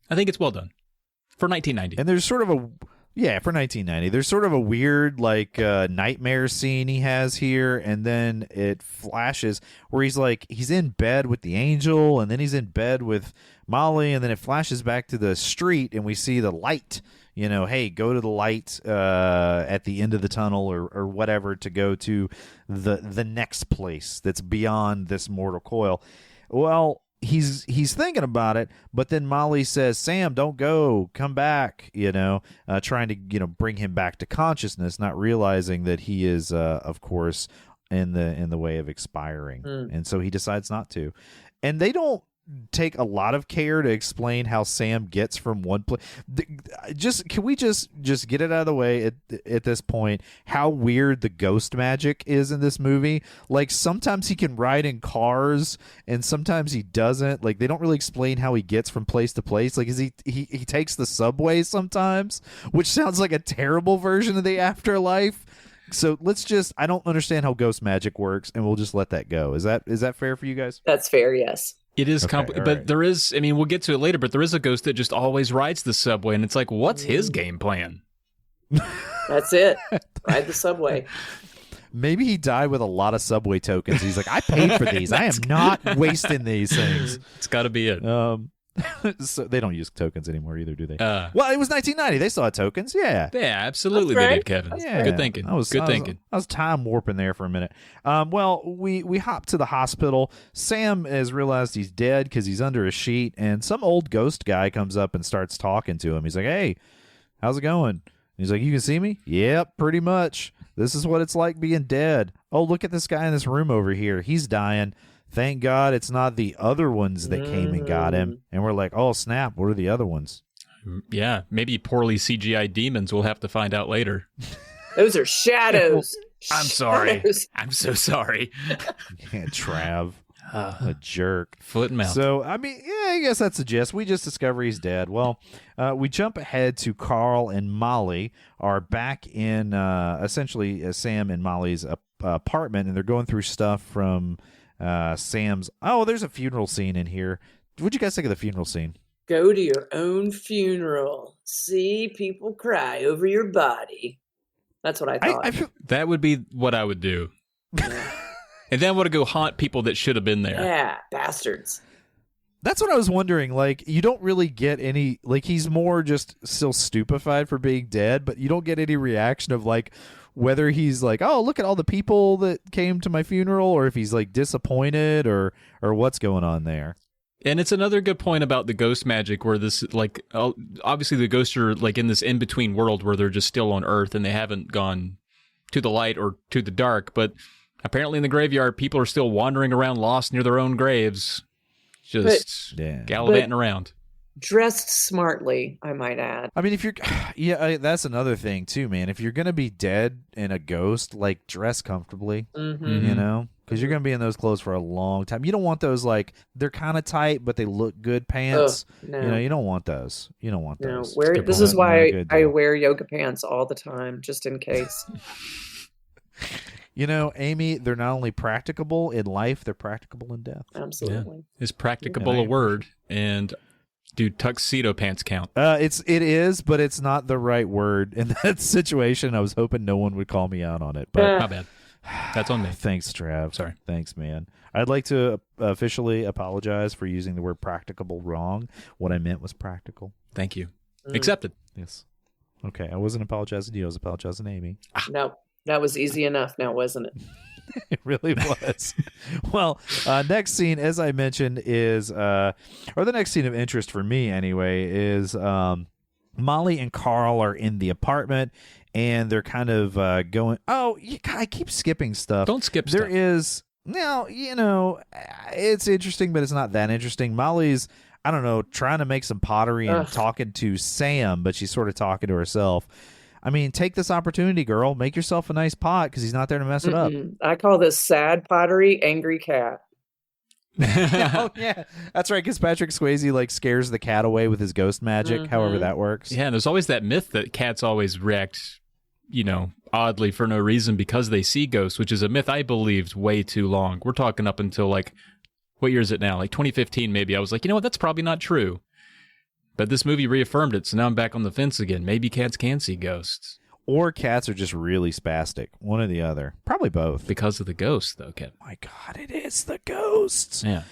it's well done for 1990. And there's sort of for 1990, there's sort of a weird nightmare scene he has here, and then it flashes where he's in bed with the angel, and then he's in bed with Molly, and then it flashes back to the street, and we see the light. Hey, go to the light at the end of the tunnel or whatever to go to the next place that's beyond this mortal coil. Well, he's thinking about it, but then Molly says, Sam, don't go, come back, trying to bring him back to consciousness, not realizing that he is of course in the way of expiring. And so he decides not to. And they don't take a lot of care to explain how Sam gets from one place. Can we just get it out of the way at this point? How weird the ghost magic is in this movie. Like, sometimes he can ride in cars, and sometimes he doesn't. Like, they don't really explain how he gets from place to place. Like, he takes the subway sometimes, which sounds like a terrible version of the afterlife. So I don't understand how ghost magic works, and we'll just let that go. Is that fair for you guys? That's fair, yes. It is complicated, but there is, we'll get to it later, but there is a ghost that just always rides the subway, and it's like, what's his game plan? That's it. Ride the subway. Maybe he died with a lot of subway tokens. He's like, I paid for these. I am not wasting these things. It's got to be it. So they don't use tokens anymore either, do they? Well, it was 1990. They still had tokens. Yeah. Yeah, absolutely they did, Kevin. Yeah. Good thinking. Good thinking. I was time warping there for a minute. Well, we hop to the hospital. Sam has realized he's dead because he's under a sheet, and some old ghost guy comes up and starts talking to him. He's like, hey, how's it going? And he's like, you can see me? Yep, pretty much. This is what it's like being dead. Oh, look at this guy in this room over here. He's dying. Thank God it's not the other ones that came and got him. And we're like, oh, snap. What are the other ones? Yeah, maybe poorly CGI demons. We'll have to find out later. Those are shadows. I'm sorry. I'm so sorry. Yeah, Trav. A jerk. Foot and mouth. So, I guess that's the gist. We just discover he's dead. Well, we jump ahead to Carl and Molly are back in essentially Sam and Molly's apartment, and they're going through stuff from Sam's. Oh, there's a funeral scene in here. What'd you guys think of the funeral scene? Go to your own funeral. See people cry over your body. That's what I thought. That would be what I would do. And then I would go haunt people that should have been there. Yeah, bastards. That's what I was wondering. Like, you don't really get any, like, he's more just still stupefied for being dead, but you don't get any reaction of, like, whether he's like, oh, look at all the people that came to my funeral, or if he's, like, disappointed, or what's going on there. And it's another good point about the ghost magic where this, like, obviously the ghosts are, like, in this in-between world where they're just still on Earth and they haven't gone to the light or to the dark, but apparently in the graveyard, people are still wandering around lost near their own graves. Just gallivanting around. Dressed smartly, I might add. I mean, if you're, that's another thing too, man. If you're going to be dead and a ghost, like, dress comfortably, you know, because you're going to be in those clothes for a long time. You don't want those, like, they're kind of tight, but they look good pants. No. You know, you don't want those. You don't want those. This is why I wear yoga pants all the time, just in case. You know, Amy, they're not only practicable in life, they're practicable in death. Absolutely. Is practicable a word? And do tuxedo pants count? It is, but it's not the right word in that situation. I was hoping no one would call me out on it, but My bad. That's on me. thanks, Trav. Sorry. Thanks, man. I'd like to officially apologize for using the word practicable wrong. What I meant was practical. Thank you. Accepted. Yes. Okay, I wasn't apologizing to you. I was apologizing to Amy. No, that was easy enough now, wasn't it? It really was. Well, next scene, as I mentioned, is or the next scene of interest for me anyway is Molly and Carl are in the apartment and they're kind of going. Oh, I keep skipping stuff. Don't skip There stuff. is now, it's interesting, but it's not that interesting. Molly's, I don't know, trying to make some pottery and talking to Sam, but she's sort of talking to herself. I mean, take this opportunity, girl. Make yourself a nice pot because he's not there to mess it up. I call this sad pottery, angry cat. Oh, yeah. That's right, because Patrick Swayze, like, scares the cat away with his ghost magic, however that works. Yeah, and there's always that myth that cats always react, oddly for no reason because they see ghosts, which is a myth I believed way too long. We're talking up until, like, what year is it now? Like 2015, maybe. I was like, you know what? That's probably not true. But this movie reaffirmed it, so now I'm back on the fence again. Maybe cats can see ghosts. Or cats are just really spastic. One or the other. Probably both. Because of the ghosts, though, Kevin. My God, it is the ghosts. Yeah.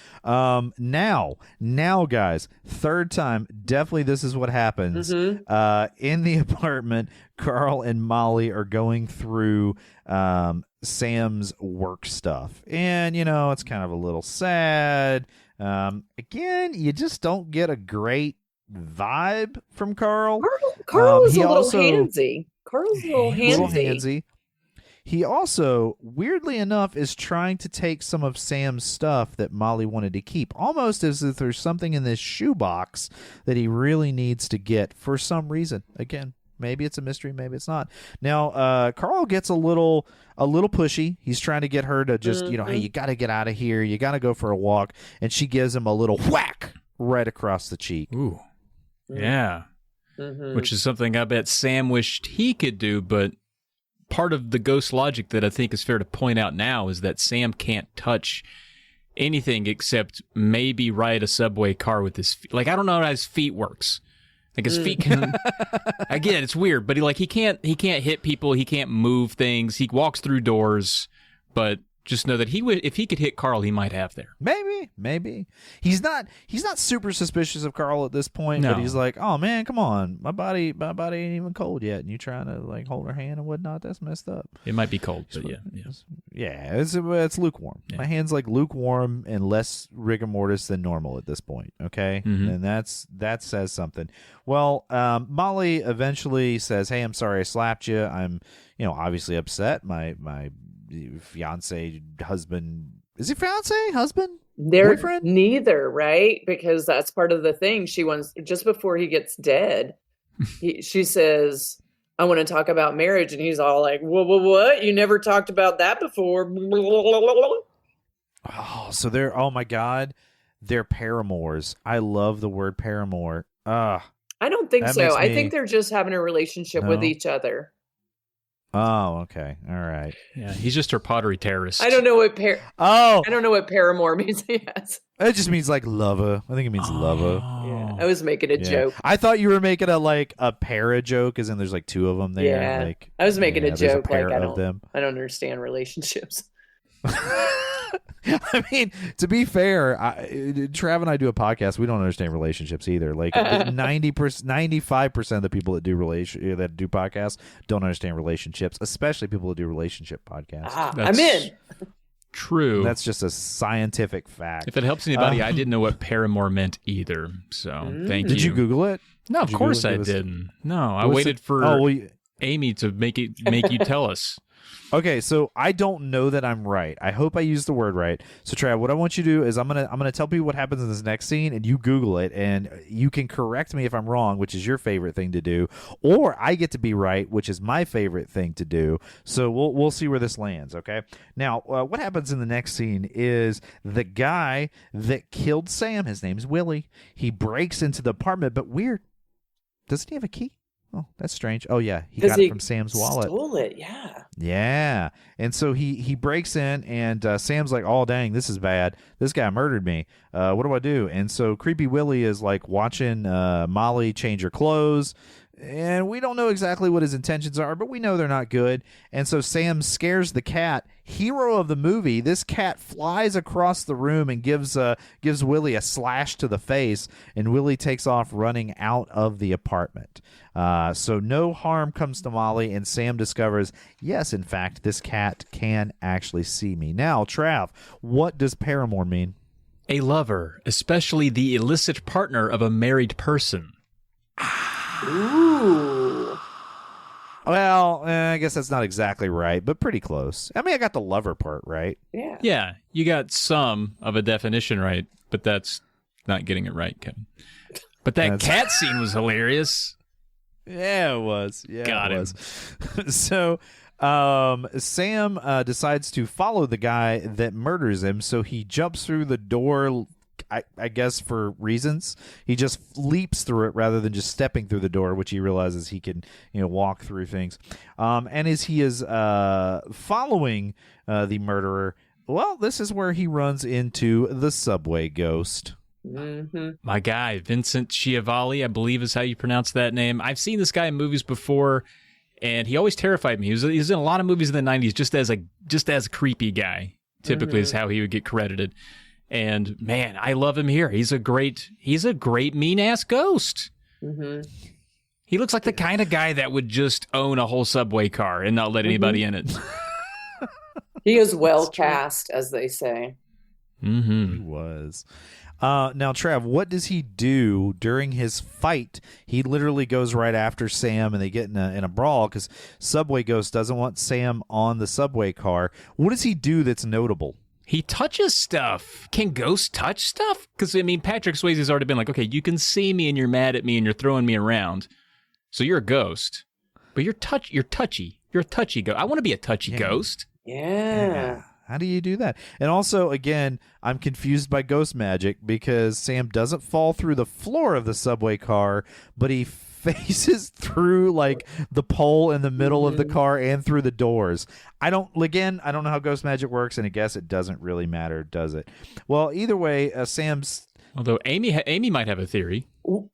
Now, guys, third time, definitely this is what happens. In the apartment, Carl and Molly are going through Sam's work stuff. And, it's kind of a little sad. Again, you just don't get a great vibe from Carl. Carl is a little handsy. Carl's a little handsy. He also, weirdly enough, is trying to take some of Sam's stuff that Molly wanted to keep, almost as if there's something in this shoebox that he really needs to get for some reason. Again, maybe it's a mystery, maybe it's not. Now, Carl gets a little pushy. He's trying to get her to just, hey, you got to get out of here. You got to go for a walk. And she gives him a little whack right across the cheek. Ooh. Yeah. Which is something I bet Sam wished he could do, but part of the ghost logic that I think is fair to point out now is that Sam can't touch anything except maybe ride a subway car with his feet. Like, I don't know how his feet works. Like, his feet can... Again, it's weird, but he can't hit people, he can't move things, he walks through doors, but just know that if he could hit Carl, he might have there. Maybe. He's not super suspicious of Carl at this point, No. but he's like, oh man, come on. My body ain't even cold yet. And you trying to like hold her hand and whatnot. That's messed up. It might be cold, but yeah. Yeah, it's lukewarm. Yeah. My hand's like lukewarm and less rigor mortis than normal at this point. Okay. And that says something. Well, Molly eventually says, hey, I'm sorry I slapped you. I'm, obviously upset. My fiance husband, is he fiance husband? They're boyfriend? neither, right? Because that's part of the thing. She wants, just before he gets dead, she says, I want to talk about marriage. And he's all like, what? You never talked about that before. Oh, so oh my God, they're paramours. I love the word paramour. I don't think That so. makes I me- think they're just having a relationship with No. each other. Oh, okay. All right. Yeah, he's just her pottery terrorist. I don't know what Oh, I don't know what paramour means. Yes. it just means like lover. I think it means lover. Yeah. I was making a joke. I thought you were making a para joke, as in there's like two of them there. Yeah. Like, I was making a there's joke. pair Like, of them. I don't understand relationships. I mean, to be fair, Trav and I do a podcast. We don't understand relationships either. Like 95% of the people that do podcasts don't understand relationships, especially people that do relationship podcasts. I'm in. True. That's just a scientific fact. If it helps anybody, I didn't know what paramour meant either. So thank you. Did you Google it? No, of Did you course Google I it? Was- didn't. No, I was waited it- for Oh, well, Amy to make you tell us. okay, so I don't know that I'm right. I hope I used the word right. So Trav, what I want you to do is I'm gonna tell people what happens in this next scene, and you Google it, and you can correct me if I'm wrong, which is your favorite thing to do, or I get to be right, which is my favorite thing to do. So we'll see where this lands. Okay. Now, what happens in the next scene is the guy that killed Sam. His name's Willie. He breaks into the apartment, but weird. Doesn't he have a key? Oh, that's strange. Oh, yeah. He 'Cause got it from Sam's wallet. Stole it, yeah. Yeah. And so he breaks in, and Sam's like, oh, dang, this is bad. This guy murdered me. What do I do? And so Creepy Willie is like watching Molly change her clothes. And we don't know exactly what his intentions are, but we know they're not good. And so Sam scares the cat. Hero of the movie, this cat flies across the room and gives Willie a slash to the face, and Willie takes off running out of the apartment. So no harm comes to Molly, and Sam discovers, yes, in fact, this cat can actually see me. Now, Trav, what does paramour mean? A lover, especially the illicit partner of a married person. Ooh. Well, I guess that's not exactly right, but pretty close. I mean, I got the lover part right. Yeah. Yeah, you got some of a definition right, but that's not getting it right, Kevin. But that cat scene was hilarious. Yeah, it was. Yeah, got it him. was. So Sam decides to follow the guy that murders him, so he jumps through the door, I guess for reasons. He just leaps through it rather than just stepping through the door, which he realizes he can, walk through things. And as he is following the murderer, well, this is where he runs into the subway ghost. Mm-hmm. My guy, Vincent Schiavelli, I believe is how you pronounce that name. I've seen this guy in movies before, and he always terrified me. He was in a lot of movies in the 90s just as a creepy guy, typically is how he would get credited. And man, I love him here. He's a great mean-ass ghost. Mm-hmm. He looks like the kind of guy that would just own a whole subway car and not let anybody in it. He is well cast, as they say. Mm-hmm. He was. Now, Trav, what does he do during his fight? He literally goes right after Sam, and they get in a brawl because Subway Ghost doesn't want Sam on the subway car. What does he do that's notable? He touches stuff. Can ghosts touch stuff? Because, Patrick Swayze's already been like, okay, you can see me and you're mad at me and you're throwing me around. So you're a ghost. But you're touchy. You're a touchy ghost. I want to be a touchy ghost. Yeah. How do you do that? And also, again, I'm confused by ghost magic because Sam doesn't fall through the floor of the subway car, but he faces through like the pole in the middle of the car and through the doors. I don't know how ghost magic works, and I guess it doesn't really matter, does it? Well, either way, Sam's. Although Amy might have a theory. Oh.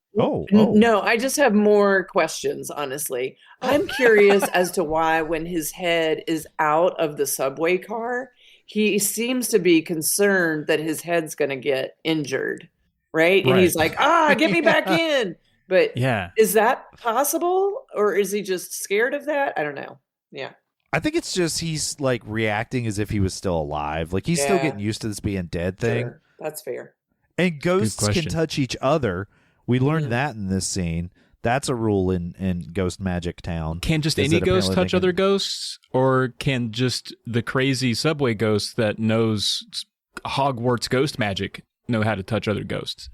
No, I just have more questions, honestly. I'm curious as to why when his head is out of the subway car, he seems to be concerned that his head's going to get injured, right? And he's like, get me back in. But is that possible, or is he just scared of that? I don't know. Yeah. I think it's just he's like reacting as if he was still alive. Like he's still getting used to this being dead thing. Sure. That's fair. And ghosts can touch each other. We learned that in this scene. That's a rule in Ghost Magic Town. Can just any ghost touch other ghosts? Or can just the crazy subway ghost that knows Hogwarts ghost magic know how to touch other ghosts?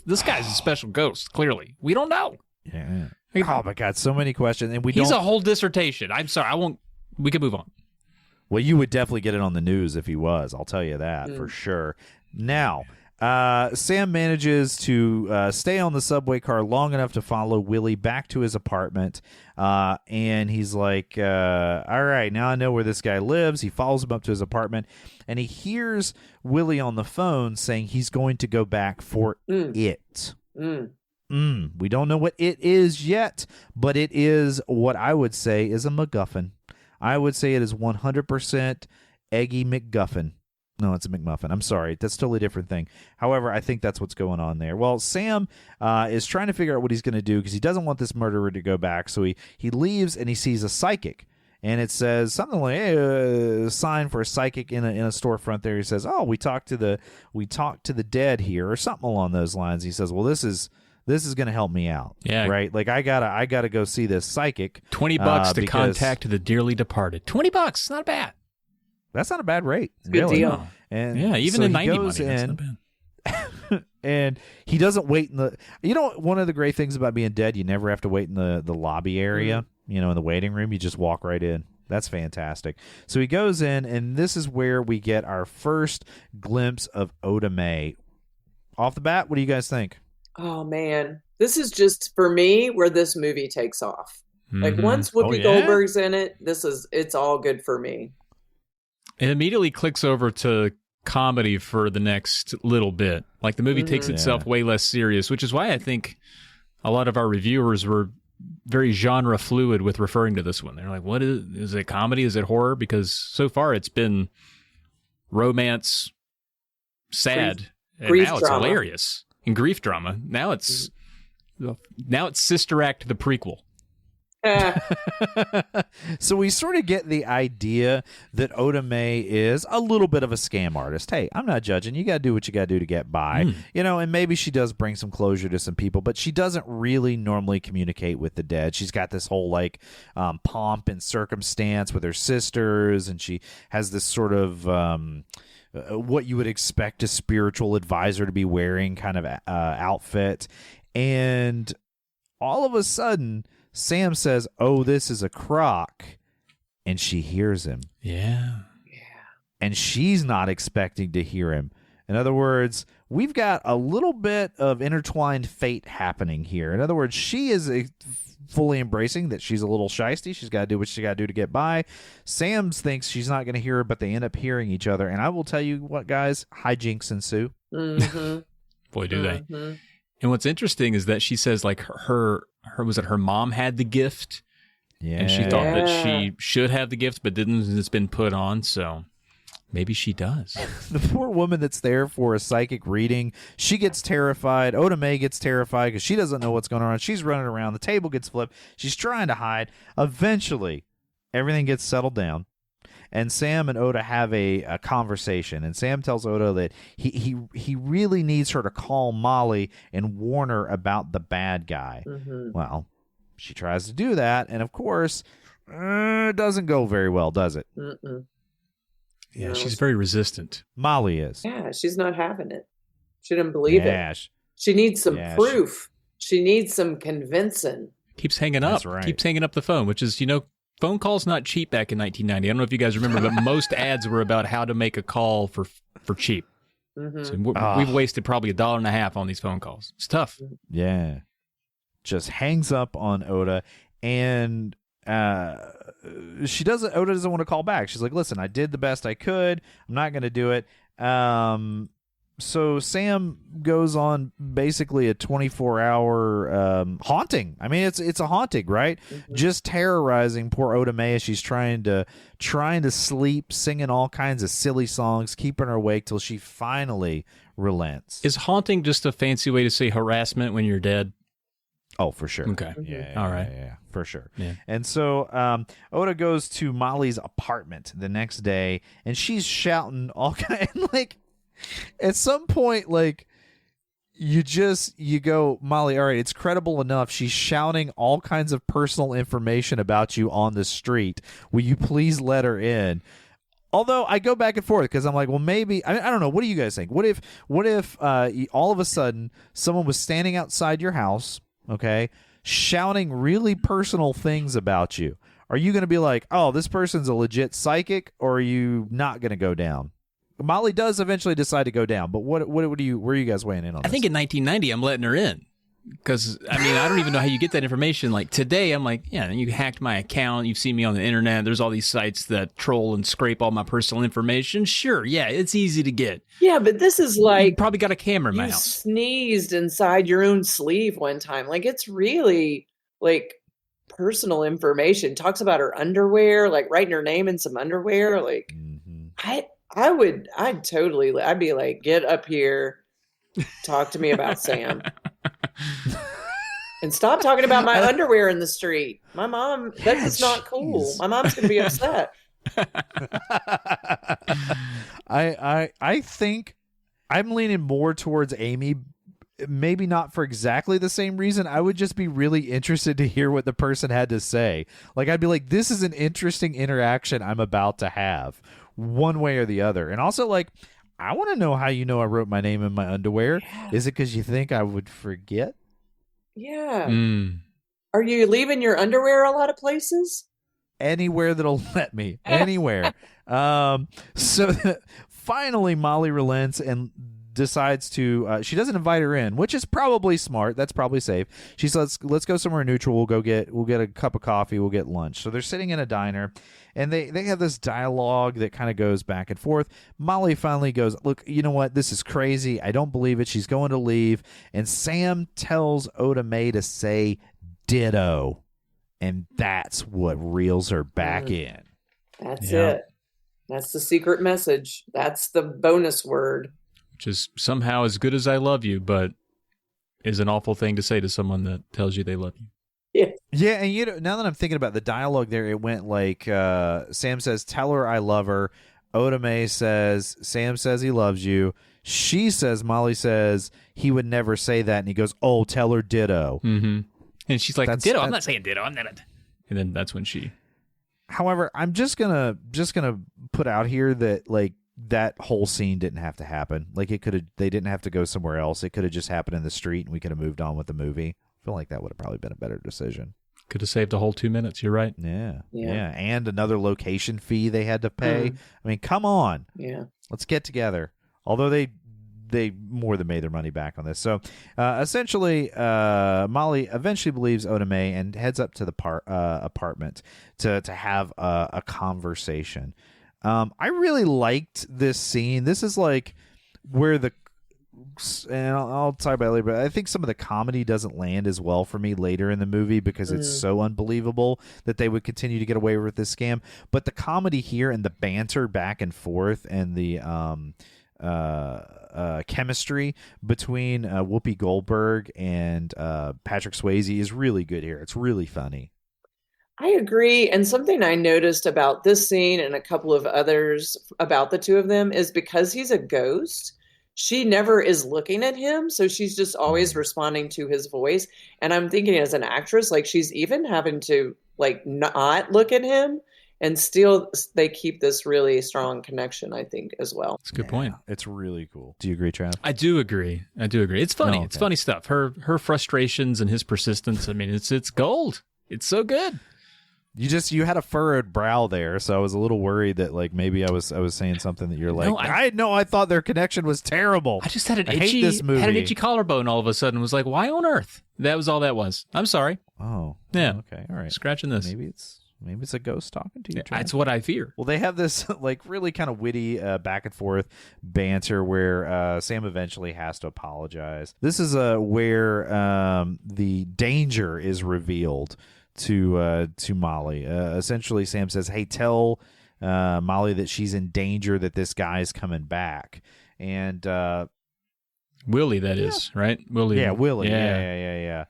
This guy's a special ghost, clearly. We don't know. Yeah. Oh, my God. So many questions. And He's a whole dissertation. I'm sorry. We can move on. Well, you would definitely get it on the news if he was. I'll tell you that for sure. Now, Sam manages to stay on the subway car long enough to follow Willie back to his apartment. And he's like, all right, now I know where this guy lives. He follows him up to his apartment, and he hears Willie on the phone saying he's going to go back for it. We don't know what it is yet, but it is what I would say is a MacGuffin. I would say it is 100% Eggy McGuffin. No, it's a McMuffin. I'm sorry. That's a totally different thing. However, I think that's what's going on there. Well, Sam is trying to figure out what he's going to do because he doesn't want this murderer to go back. So he leaves and he sees a psychic. And it says something like a sign for a psychic in a storefront there. He says, "Oh, we talked to the dead here," or something along those lines. He says, "Well, this is going to help me out." Yeah. Right? Like I gotta go see this psychic. $20 to contact the dearly departed. $20, not bad. That's not a bad rate. Good really. deal. And yeah, even so in he 90 goes money, that's in, not bad. and he doesn't wait in the. One of the great things about being dead, you never have to wait in the lobby area. In the waiting room, you just walk right in. That's fantastic. So he goes in, and this is where we get our first glimpse of Oda Mae. Off the bat, what do you guys think? Oh man, This is just for me where this movie takes off. Like once Whoopi Goldberg's in it, it's all good for me. It immediately clicks over to comedy for the next little bit. Like the movie takes itself way less serious, which is why I think a lot of our reviewers were very genre fluid with referring to this one. They're like, what is it comedy? Is it horror? Because so far it's been romance, sad, and now it's hilarious. And grief drama. Now it's Sister Act, the prequel. So we sort of get the idea that Oda Mae is a little bit of a scam artist. Hey, I'm not judging. You got to do what you got to do to get by. And maybe she does bring some closure to some people, but she doesn't really normally communicate with the dead. She's got this whole pomp and circumstance with her sisters, and she has this sort of what you would expect a spiritual advisor to be wearing kind of outfit. And all of a sudden, Sam says, "Oh, this is a crock," and she hears him. Yeah. And she's not expecting to hear him. In other words, we've got a little bit of intertwined fate happening here. In other words, she is fully embracing that she's a little shysty. She's got to do what she got to do to get by. Sam thinks she's not going to hear her, but they end up hearing each other. And I will tell you what, guys, hijinks ensue. Boy, do they. And what's interesting is that she says her was it her mom had the gift, and she thought that she should have the gift, but didn't. And it's been put on, so maybe she does. The poor woman that's there for a psychic reading, she gets terrified. Oda Mae gets terrified because she doesn't know what's going on. She's running around. The table gets flipped. She's trying to hide. Eventually, everything gets settled down. And Sam and Oda have a conversation, and Sam tells Oda that he really needs her to call Molly and warn her about the bad guy. Well, she tries to do that, and of course, it doesn't go very well, does it? Yeah, she's very resistant. Molly is. Yeah, she's not having it. She didn't believe it. She needs some proof. She needs some convincing. Keeps hanging up. That's right. Keeps hanging up the phone, which is, phone calls not cheap back in 1990. I don't know if you guys remember, but most ads were about how to make a call for cheap. So we've wasted probably $1.50 on these phone calls. It's tough. Yeah. Just hangs up on Oda, and Oda doesn't want to call back. She's like, listen, I did the best I could. I'm not going to do it. So Sam goes on basically a 24-hour haunting. I mean, it's a haunting, right? Just terrorizing poor Oda Mae as she's trying to sleep, singing all kinds of silly songs, keeping her awake till she finally relents. Is haunting just a fancy way to say harassment when you're dead? Oh, for sure. Okay. Yeah. All right. Yeah, for sure. Yeah. And so Oda goes to Molly's apartment the next day, and she's shouting all kind of at some point, you go, Molly, all right, it's credible enough. She's shouting all kinds of personal information about you on the street. Will you please let her in? Although I go back and forth because I'm like, well, maybe, I don't know. What do you guys think? What if all of a sudden someone was standing outside your house, okay, shouting really personal things about you? Are you going to be like, oh, this person's a legit psychic, or are you not going to go down? Molly does eventually decide to go down, but where are you guys weighing in on this? I think in 1990, I'm letting her in because, I don't even know how you get that information. Like today, I'm like, yeah, you hacked my account. You've seen me on the internet. There's all these sites that troll and scrape all my personal information. Sure, yeah, it's easy to get. Yeah, but this is you probably got a camera in my you house. Sneezed inside your own sleeve one time. It's really personal information. Talks about her underwear, writing her name in some underwear. I'd be like, get up here, talk to me about Sam. And stop talking about my underwear in the street. My mom, that's just not cool. Geez. My mom's going to be upset. I think I'm leaning more towards Amy, maybe not for exactly the same reason. I would just be really interested to hear what the person had to say. I'd be like, this is an interesting interaction I'm about to have. One way or the other. And also, I want to know how you know I wrote my name in my underwear. Yeah. Is it because you think I would forget? Yeah. Are you leaving your underwear a lot of places? Anywhere that'll let me. Anywhere. So finally, Molly relents, and decides to she doesn't invite her in, which is probably smart. That's probably safe. She says, let's go somewhere neutral. We'll get a cup of coffee. We'll get lunch. So they're sitting in a diner, and they have this dialogue that kind of goes back and forth. Molly finally goes, look, you know what? This is crazy. I don't believe it. She's going to leave. And Sam tells Oda Mae to say ditto. And that's what reels her back in. That's it. That's the secret message. That's the bonus word. Which is somehow as good as I love you, but is an awful thing to say to someone that tells you they love you. Yeah. Yeah, and you know, now that I'm thinking about the dialogue there, it went like Sam says, tell her I love her. Oda Mae says, Sam says he loves you. She says, Molly says, he would never say that. And he goes, oh, tell her ditto. Mm-hmm. And she's like, ditto, I'm not saying ditto, I'm not. And then that's when she... However, I'm just gonna put out here that like that whole scene didn't have to happen. Like they didn't have to go somewhere else. It could have just happened in the street, and we could have moved on with the movie. I feel like that would have probably been a better decision. Could have saved a whole 2 minutes. You're right. Yeah. And another location fee they had to pay. I mean, come on. Yeah. Let's get together. Although they more than made their money back on this. So essentially, Molly eventually believes Oda Mae and heads up to the apartment to have a conversation. I really liked this scene. This is like where and I'll talk about it later, but I think some of the comedy doesn't land as well for me later in the movie because it's so unbelievable that they would continue to get away with this scam. But the comedy here and the banter back and forth and the chemistry between Whoopi Goldberg and Patrick Swayze is really good here. It's really funny. I agree. And something I noticed about this scene and a couple of others about the two of them is because he's a ghost, she never is looking at him. So she's just always responding to his voice. And I'm thinking as an actress, like she's even having to like not look at him. And still, they keep this really strong connection, I think, as well. That's a good point. It's really cool. Do you agree, Trav? I do agree. It's funny. Oh, okay. It's funny stuff. Her frustrations and his persistence. I mean, it's gold. It's so good. You had a furrowed brow there, so I was a little worried that like maybe I was saying something that you're like, I thought their connection was terrible. I just had an itchy itchy collarbone all of a sudden. Was like, why on earth? That was all that was. I'm sorry. Oh, yeah. Okay, all right. Scratching this. Maybe it's a ghost talking to you. That's what I fear. Well, they have this like really kind of witty back and forth banter where Sam eventually has to apologize. This is where the danger is revealed to Molly. Essentially, Sam says, "Hey, tell Molly that she's in danger. That this guy's coming back." And Willie, that is right. Willie. Yeah, Willie. Yeah.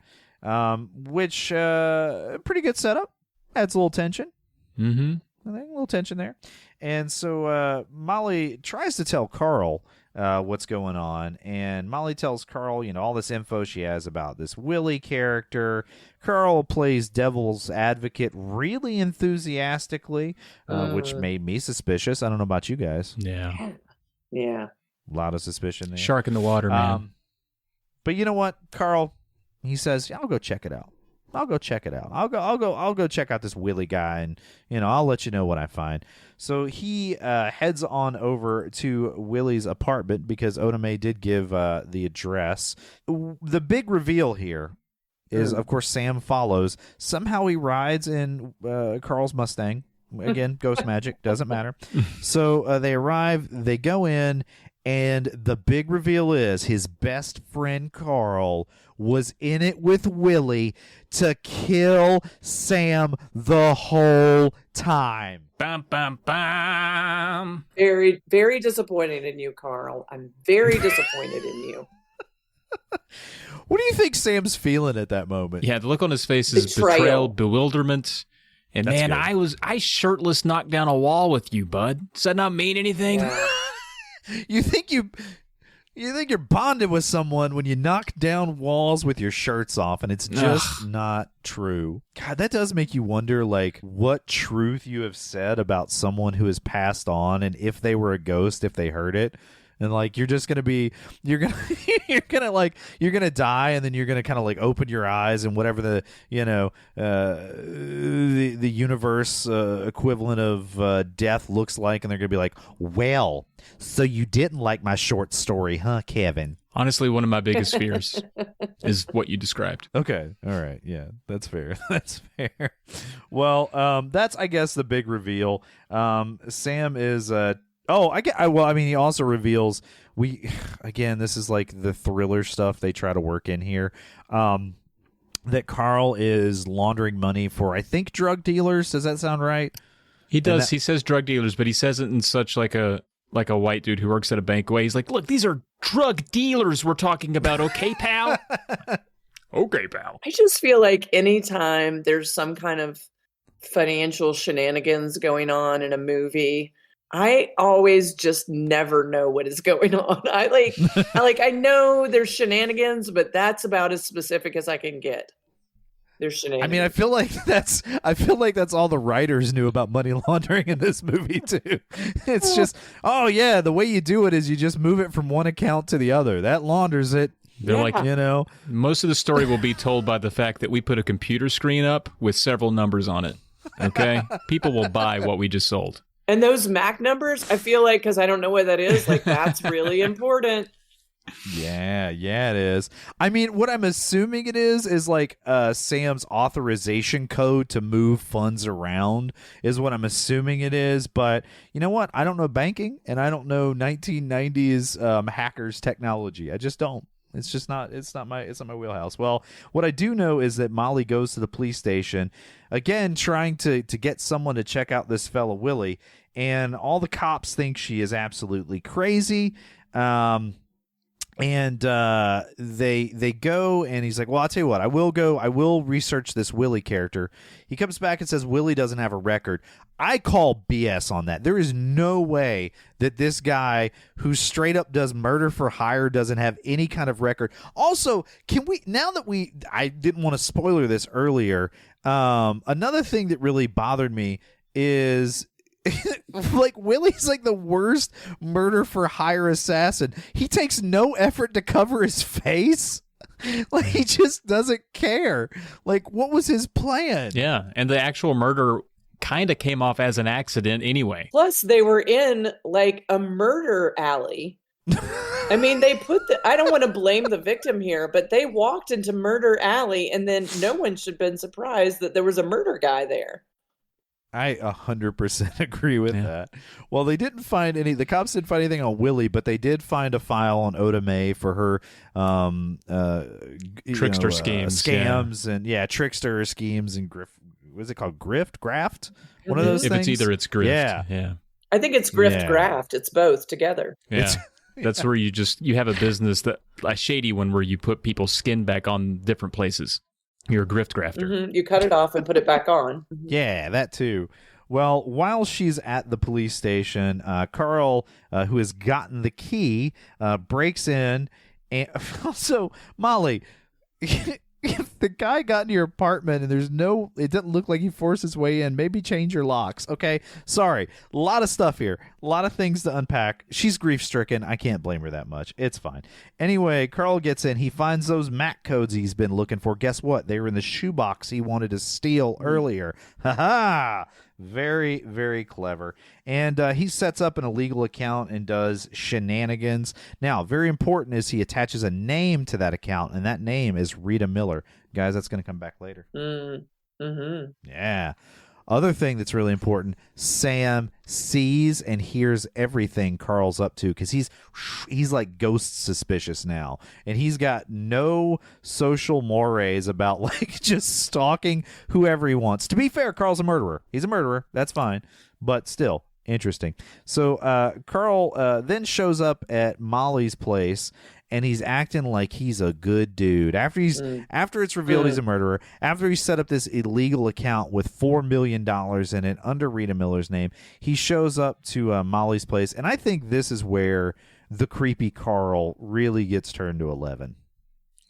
Which pretty good setup. Adds a little tension. Mm-hmm. I think a little tension there. And so Molly tries to tell Carl what's going on. And Molly tells Carl, all this info she has about this Willie character. Carl plays devil's advocate really enthusiastically, which made me suspicious. I don't know about you guys. Yeah. Yeah. A lot of suspicion there. Shark in the water, man. But you know what, Carl? He says, I'll go check it out. I'll go check out this Willie guy, and I'll let you know what I find. So he heads on over to Willie's apartment because Oda Mae did give the address. The big reveal here is, of course, Sam follows. Somehow he rides in Carl's Mustang. Again, ghost magic, doesn't matter. So they arrive, they go in, and the big reveal is his best friend Carl was in it with Willie to kill Sam the whole time. Bam, bam, bam. Very, very disappointed in you, Carl. I'm very disappointed in you. What do you think Sam's feeling at that moment? Yeah, the look on his face is betrayal, bewilderment. And That's man, good. I shirtless knocked down a wall with you, bud. Does that not mean anything? Yeah. You think you're bonded with someone when you knock down walls with your shirts off, and it's just not true. God, that does make you wonder, like, what truth you have said about someone who has passed on, and if they were a ghost, if they heard it. And like you're gonna you're gonna die, and then you're gonna kind of like open your eyes, and whatever the the universe equivalent of death looks like, and they're gonna be like, well, so you didn't like my short story, huh, Kevin? Honestly, one of my biggest fears is what you described. Okay. All right. Yeah, that's fair. That's fair. Well, that's, I guess, the big reveal. Sam is he also reveals again, this is like the thriller stuff they try to work in here. That Carl is laundering money for, I think, drug dealers. Does that sound right? He does. He says drug dealers, but he says it in such like a white dude who works at a bank way. He's like, look, these are drug dealers we're talking about, okay, pal? Okay, pal. I just feel like anytime there's some kind of financial shenanigans going on in a movie, I always just never know what is going on. I know there's shenanigans, but that's about as specific as I can get. There's shenanigans. I mean, I feel like that's all the writers knew about money laundering in this movie too. It's just, oh yeah, the way you do it is you just move it from one account to the other. That launders it. They're like, you most of the story will be told by the fact that we put a computer screen up with several numbers on it. Okay, people will buy what we just sold. And those MAC numbers, I feel like, because I don't know what that is, like that's really important. Yeah, it is. I mean, what I'm assuming it is like Sam's authorization code to move funds around is what I'm assuming it is. But you know what? I don't know banking, and I don't know 1990s hackers technology. I just don't. It's not my wheelhouse. Well, what I do know is that Molly goes to the police station again, trying to get someone to check out this fella Willie, and all the cops think she is absolutely crazy. And they go, and he's like, well, I'll tell you what, I will research this Willie character. He comes back and says Willie doesn't have a record. I call BS on that. There is no way that this guy who straight up does murder for hire doesn't have any kind of record. Also, I didn't want to spoiler this earlier. Another thing that really bothered me is like Willie's like the worst murder for hire assassin. He takes no effort to cover his face. Like he just doesn't care. Like what was his plan? Yeah, and the actual murder kind of came off as an accident anyway. Plus they were in like a murder alley. I mean, I don't want to blame the victim here, but they walked into murder alley, and then no one should have been surprised that there was a murder guy there. I 100% agree with that. Well, the cops didn't find anything on Willie, but they did find a file on Oda Mae for her trickster schemes. Scams and trickster schemes and what's it called? Graft? One of those things? It's grift. Yeah. I think it's graft. It's both together. Yeah. That's where you have a business a shady one where you put people's skin back on different places. You're a grift grafter. Mm-hmm. You cut it off and put it back on. Yeah, that too. Well, while she's at the police station, Carl, who has gotten the key, breaks in. And also, Molly, if the guy got into your apartment and it doesn't look like he forced his way in, maybe change your locks. Okay, sorry. A lot of stuff here. A lot of things to unpack. She's grief-stricken. I can't blame her that much. It's fine. Anyway, Carl gets in. He finds those MAC codes he's been looking for. Guess what? They were in the shoebox he wanted to steal earlier. Ha-ha! Very, very clever. And he sets up an illegal account and does shenanigans. Now, very important is he attaches a name to that account, and that name is Rita Miller. Guys, that's going to come back later. Mm-hmm. Yeah. Other thing that's really important, Sam sees and hears everything Carl's up to, because he's like ghost suspicious now, and he's got no social mores about like just stalking whoever he wants. To be fair, Carl's a murderer. He's a murderer. That's fine, but still interesting. So Carl then shows up at Molly's place, and he's acting like he's a good dude. After it's revealed he's a murderer, after he set up this illegal account with $4 million in it under Rita Miller's name, he shows up to Molly's place, and I think this is where the creepy Carl really gets turned to 11.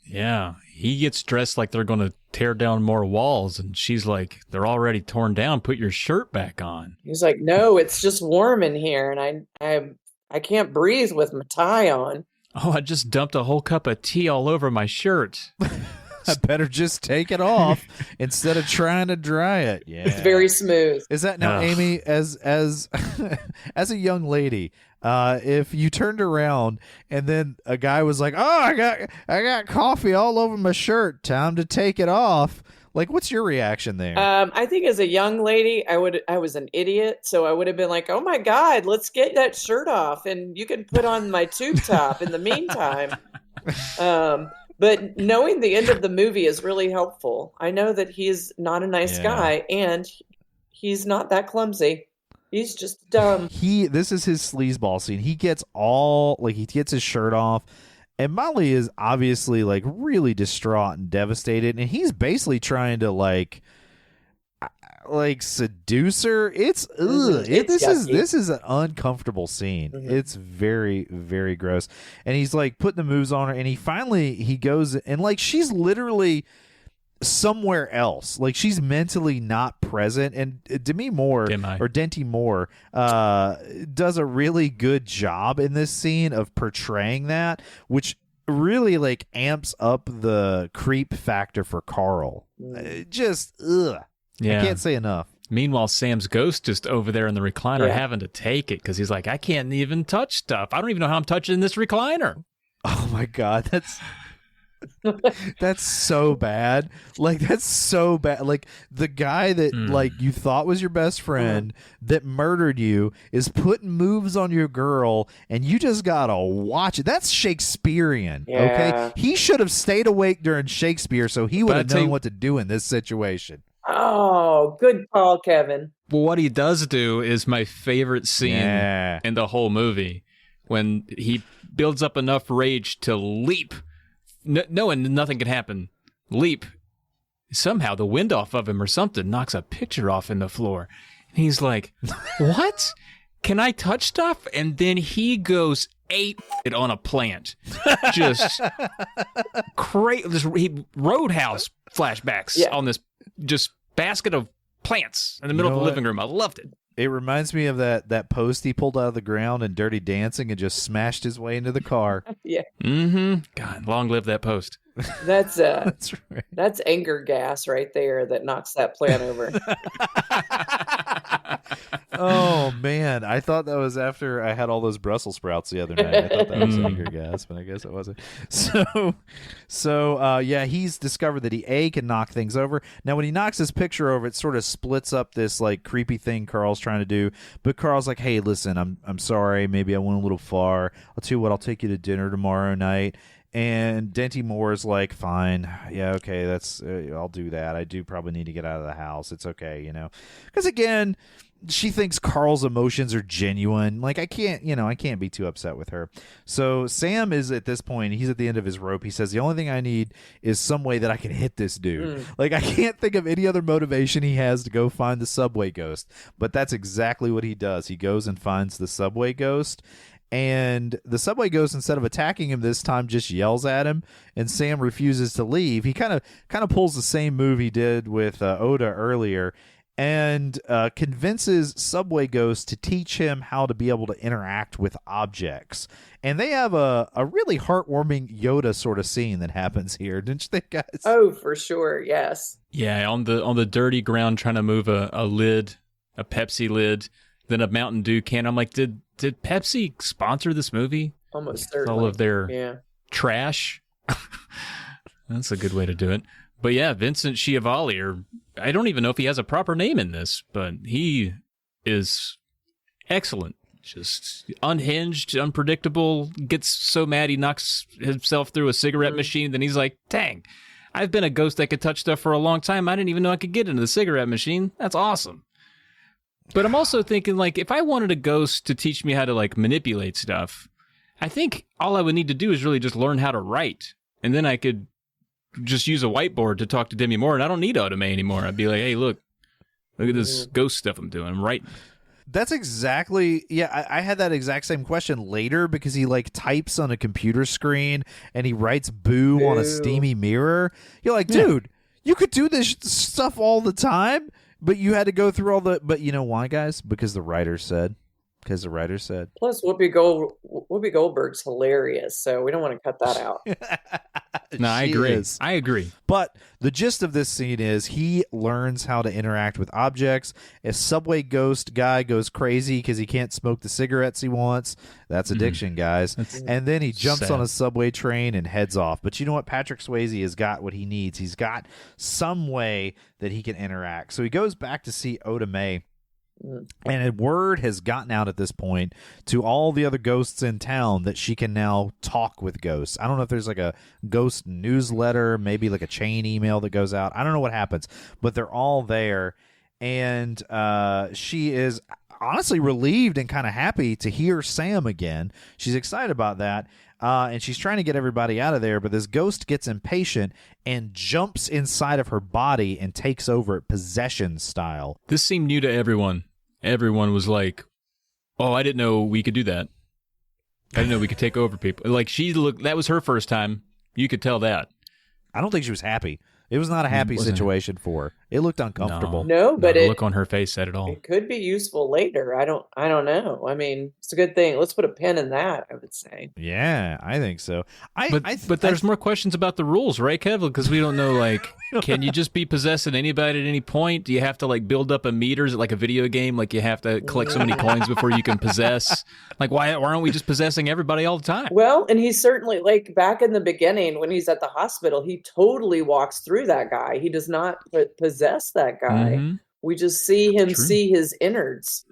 Yeah, he gets dressed like they're going to tear down more walls, and she's like, they're already torn down. Put your shirt back on. He's like, no, it's just warm in here, and I can't breathe with my tie on. Oh, I just dumped a whole cup of tea all over my shirt. I better just take it off instead of trying to dry it. Yeah, It's very smooth. Is that now, Ugh. Amy? As as a young lady, if you turned around and then a guy was like, "Oh, I got coffee all over my shirt. Time to take it off." Like, what's your reaction there? I think as a young lady, I was an idiot, so I would have been like, "Oh my God, let's get that shirt off, and you can put on my tube top in the meantime." But knowing the end of the movie is really helpful. I know that he's not a nice guy, and he's not that clumsy. He's just dumb. This is his sleazeball scene. He gets he gets his shirt off, and Molly is obviously like really distraught and devastated, and he's basically trying to like seduce her. It's this is an uncomfortable scene. Mm-hmm. It's very, very gross. And he's like putting the moves on her, and he goes and like she's literally somewhere else. Like she's mentally not present. And Demi Moore does a really good job in this scene of portraying that, which really like amps up the creep factor for Carl. Just ugh. Yeah. I can't say enough. Meanwhile, Sam's ghost just over there in the recliner having to take it because he's like, I can't even touch stuff. I don't even know how I'm touching this recliner. Oh my God, that's so bad. Like that's so bad. Like the guy that like you thought was your best friend that murdered you is putting moves on your girl, and you just gotta watch it. That's Shakespearean. Okay, he should have stayed awake during Shakespeare, so he would have known what to do in this situation. Oh, good call, Kevin. Well, what he does do is my favorite scene in the whole movie when he builds up enough rage to leap, knowing nothing can happen. Leap. Somehow the wind off of him or something knocks a picture off in the floor. And he's like, what? Can I touch stuff? And then he goes ape it on a plant. Just crazy. Roadhouse flashbacks on this just basket of plants in the middle of the living room. I loved it. It reminds me of that post he pulled out of the ground in Dirty Dancing and just smashed his way into the car. Yeah. Mm-hmm. God, long live that post. That's That's right. That's anger gas right there that knocks that plant over. Oh man, I thought that was after I had all those Brussels sprouts the other night. I thought that was anger gas, but I guess it wasn't. So yeah, he's discovered that he can knock things over. Now when he knocks his picture over, it sort of splits up this like creepy thing Carl's trying to do. But Carl's like, "Hey, listen, I'm sorry. Maybe I went a little far. I'll tell you what. I'll take you to dinner tomorrow night." And Demi Moore's like, fine, yeah, okay, that's I'll do that. I do probably need to get out of the house. It's okay, because again, she thinks Carl's emotions are genuine. Like I can't be too upset with her. So Sam is at this point, he's at the end of his rope. He says the only thing I need is some way that I can hit this dude. Like I can't think of any other motivation he has to go find the subway ghost. But that's exactly what he does. He goes and finds the subway ghost. And the subway ghost, instead of attacking him this time, just yells at him, and Sam refuses to leave. He kind of pulls the same move he did with Oda earlier, and convinces Subway Ghost to teach him how to be able to interact with objects. And they have a really heartwarming Yoda sort of scene that happens here, didn't you think, guys? Oh, for sure, yes. Yeah, on the dirty ground, trying to move a lid, a Pepsi lid, then a Mountain Dew can. I'm like, did Pepsi sponsor this movie? Almost certainly. All of their trash. That's a good way to do it. But yeah, Vincent Schiavelli, or I don't even know if he has a proper name in this, but he is excellent. Just unhinged, unpredictable, gets so mad he knocks himself through a cigarette machine, then he's like, dang, I've been a ghost that could touch stuff for a long time. I didn't even know I could get into the cigarette machine. That's awesome. But I'm also thinking, like, if I wanted a ghost to teach me how to, like, manipulate stuff, I think all I would need to do is really just learn how to write. And then I could just use a whiteboard to talk to Demi Moore, and I don't need Otome anymore. I'd be like, hey, look at this ghost stuff I'm doing. I'm writing. That's exactly, I had that exact same question later because he, like, types on a computer screen and he writes boo on a steamy mirror. You're like, dude, you could do this stuff all the time. But you had to go through all the... But you know why, guys? Because the writer said, because the writer said. Plus, Whoopi Goldberg's hilarious, so we don't want to cut that out. No, I agree. I agree. But the gist of this scene is he learns how to interact with objects. A subway ghost guy goes crazy because he can't smoke the cigarettes he wants. That's addiction, guys. And then he jumps on a subway train and heads off. But you know what? Patrick Swayze has got what he needs. He's got some way that he can interact. So he goes back to see Oda Mae. And a word has gotten out at this point to all the other ghosts in town that she can now talk with ghosts. I don't know if there's like a ghost newsletter, maybe like a chain email that goes out. I don't know what happens, but they're all there. And she is honestly relieved and kind of happy to hear Sam again. She's excited about that. And she's trying to get everybody out of there, but this ghost gets impatient and jumps inside of her body and takes over it possession style. This seemed new to everyone. Everyone was like, oh, I didn't know we could do that. I didn't know we could take over people. Like, that was her first time. You could tell that. I don't think she was happy. It was not a happy situation for her. It looked uncomfortable. No, but the look on her face said it all. It could be useful later. I don't know. I mean, it's a good thing. Let's put a pin in that, I would say. Yeah, I think so. But there's more questions about the rules, right, Kev? Because we don't know, like, can you just be possessing anybody at any point? Do you have to, like, build up a meter? Is it like a video game? Like, you have to collect so many coins before you can possess? Like, why aren't we just possessing everybody all the time? Well, and he's certainly, like, back in the beginning when he's at the hospital, he totally walks through that guy. He does not possess that guy. Mm-hmm. We just see him see his innards.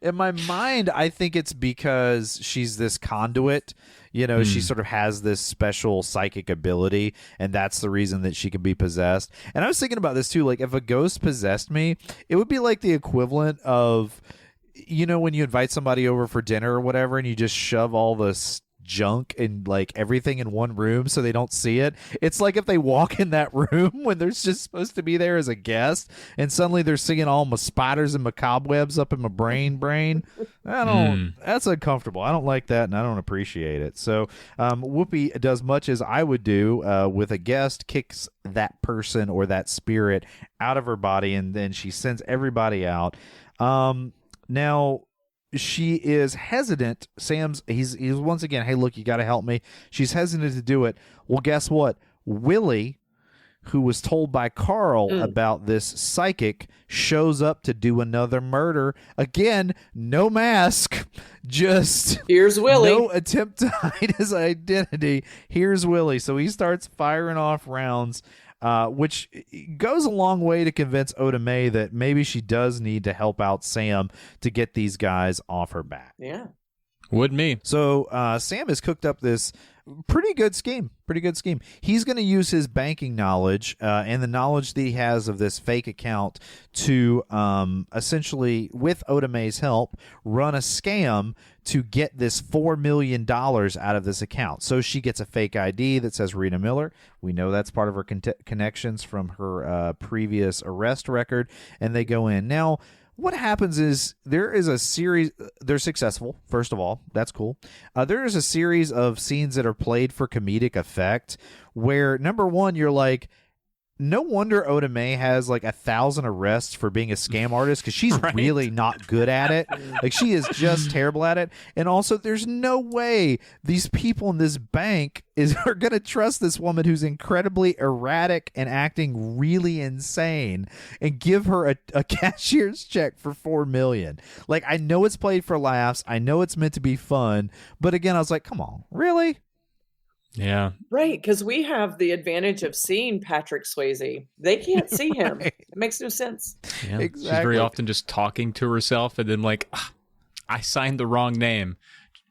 In my mind, I think it's because she's this conduit. You know, she sort of has this special psychic ability, and that's the reason that she can be possessed. And I was thinking about this too. Like, if a ghost possessed me, it would be like the equivalent of, you know, when you invite somebody over for dinner or whatever, and you just shove all this junk and like everything in one room so they don't see it. It's like if they walk in that room when they're just supposed to be there as a guest, and suddenly they're seeing all my spiders and my cobwebs up in my brain. That's uncomfortable. I don't like that, and I don't appreciate it. So Whoopi does much as I would do with a guest, kicks that person or that spirit out of her body, and then she sends everybody out. Now she is hesitant. He's once again, hey, look, you got to help me. She's hesitant to do it. Well, guess what? Willie, who was told by Carl about this psychic, shows up to do another murder. Again, no mask, just here's Willie. No attempt to hide his identity. Here's Willie. So he starts firing off rounds, which goes a long way to convince Oda Mae that maybe she does need to help out Sam to get these guys off her back. Yeah. Would me. So Sam has cooked up this pretty good scheme. He's going to use his banking knowledge and the knowledge that he has of this fake account to essentially, with Oda Mae's help, run a scam to get this $4 million out of this account. So she gets a fake ID that says Rita Miller. We know that's part of her connections from her previous arrest record, and they go in. Now, what happens is there is a series. They're successful, first of all. That's cool. There is a series of scenes that are played for comedic effect where, number one, you're like, no wonder Oda Mae has like 1,000 arrests for being a scam artist, because she's really not good at it. Like, she is just terrible at it. And also, there's no way these people in this bank are going to trust this woman who's incredibly erratic and acting really insane and give her a cashier's check for $4 million. Like, I know it's played for laughs. I know it's meant to be fun. But again, I was like, come on, really? Yeah. Right, because we have the advantage of seeing Patrick Swayze. They can't see him. It makes no sense. Yeah. Exactly. She's very often just talking to herself and then like, I signed the wrong name.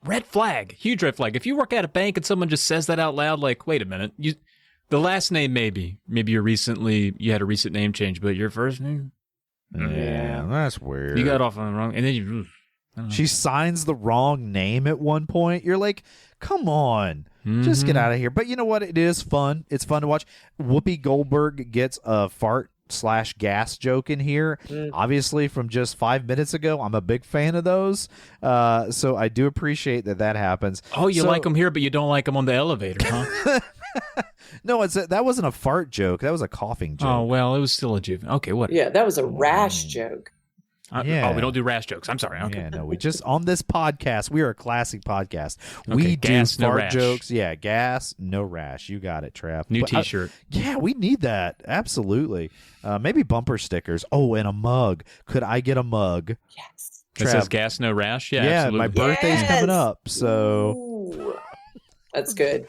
Red flag. Huge red flag. If you work at a bank and someone just says that out loud, like, wait a minute. The last name maybe you had a recent name change, but your first name? Yeah, that's weird. You got off on the wrong, and then she signs the wrong name at one point. You're like, come on. Just get out of here. But you know what? It is fun. It's fun to watch. Whoopi Goldberg gets a fart/gas joke in here. Obviously, from just 5 minutes ago. I'm a big fan of those. So I do appreciate that happens. Oh, you like them here, but you don't like them on the elevator, huh? No, that wasn't a fart joke. That was a coughing joke. Oh, well, it was still a juvenile. Okay, what? Yeah, that was a rash joke. Yeah. Oh, we don't do rash jokes. I'm sorry. Okay. Yeah, no, we just on this podcast, we are a classic podcast. Okay, We do gas, no fart rash. jokes. Yeah, gas, no rash. You got it, Trav. New But, T-shirt. yeah, we need that. Absolutely. Maybe bumper stickers. Oh, and a mug. Could I get a mug? Yes. It says gas, no rash. Yeah, Yeah, absolutely. my birthday's Yes! coming up, so Ooh. That's good.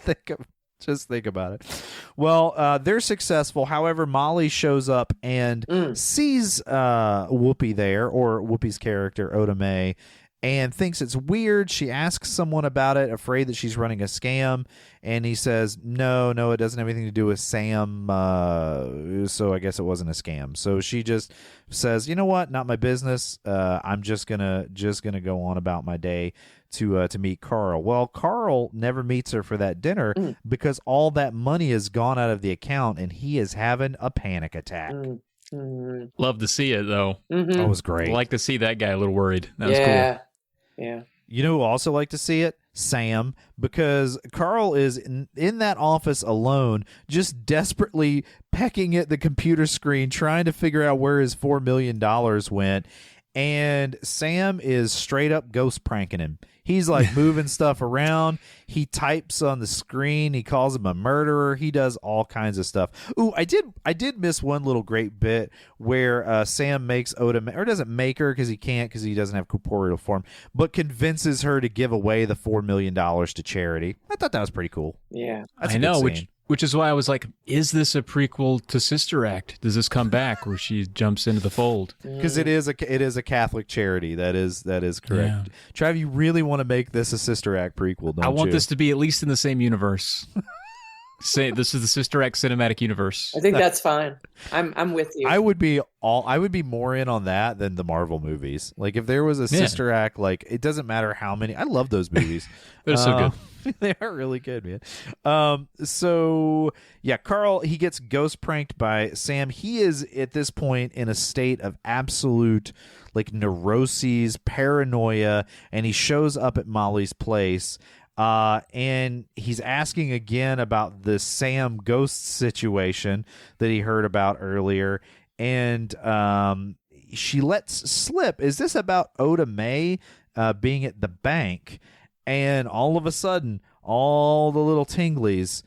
just think about it. Well, they're successful. However, Molly shows up and sees Whoopi there, or Whoopi's character, Oda Mae, and thinks it's weird. She asks someone about it, afraid that she's running a scam, and he says, no, it doesn't have anything to do with Sam, so I guess it wasn't a scam. So she just says, you know what, not my business. I'm just gonna go on about my day to meet Carl. Well, Carl never meets her for that dinner because all that money has gone out of the account, and he is having a panic attack. Love to see it, though. That was great. I like to see that guy a little worried. That was Yeah. cool. Yeah. You know who also like to see it? Sam, because Carl is in that office alone, just desperately pecking at the computer screen, trying to figure out where his $4 million went. And Sam is straight up ghost pranking him. He's like moving stuff around. He types on the screen. He calls him a murderer. He does all kinds of stuff. Ooh, I did miss one little great bit where Sam makes Oda, or doesn't make her because he can't, because he doesn't have corporeal form, but convinces her to give away the $4 million to charity. I thought that was pretty cool. Yeah. That's I a good know, scene. which is why I was like, is this a prequel to Sister Act? Does this come back where she jumps into the fold? Because it is a Catholic charity. That is correct. Yeah. Trav, you really want to make this a Sister Act prequel, don't I want you? this to be at least in the same universe. Say this is the Sister Act cinematic universe. I think that's fine. I'm with you. I would be more in on that than the Marvel movies. Like if there was a Sister Act, like it doesn't matter how many. I love those movies. They're so good. They are really good, man. So yeah, Carl, he gets ghost pranked by Sam. He is at this point in a state of absolute like neuroses, paranoia, and he shows up at Molly's place. And he's asking again about the Sam ghost situation that he heard about earlier. And she lets slip. Is this about Oda Mae being at the bank? And all of a sudden, all the little tinglies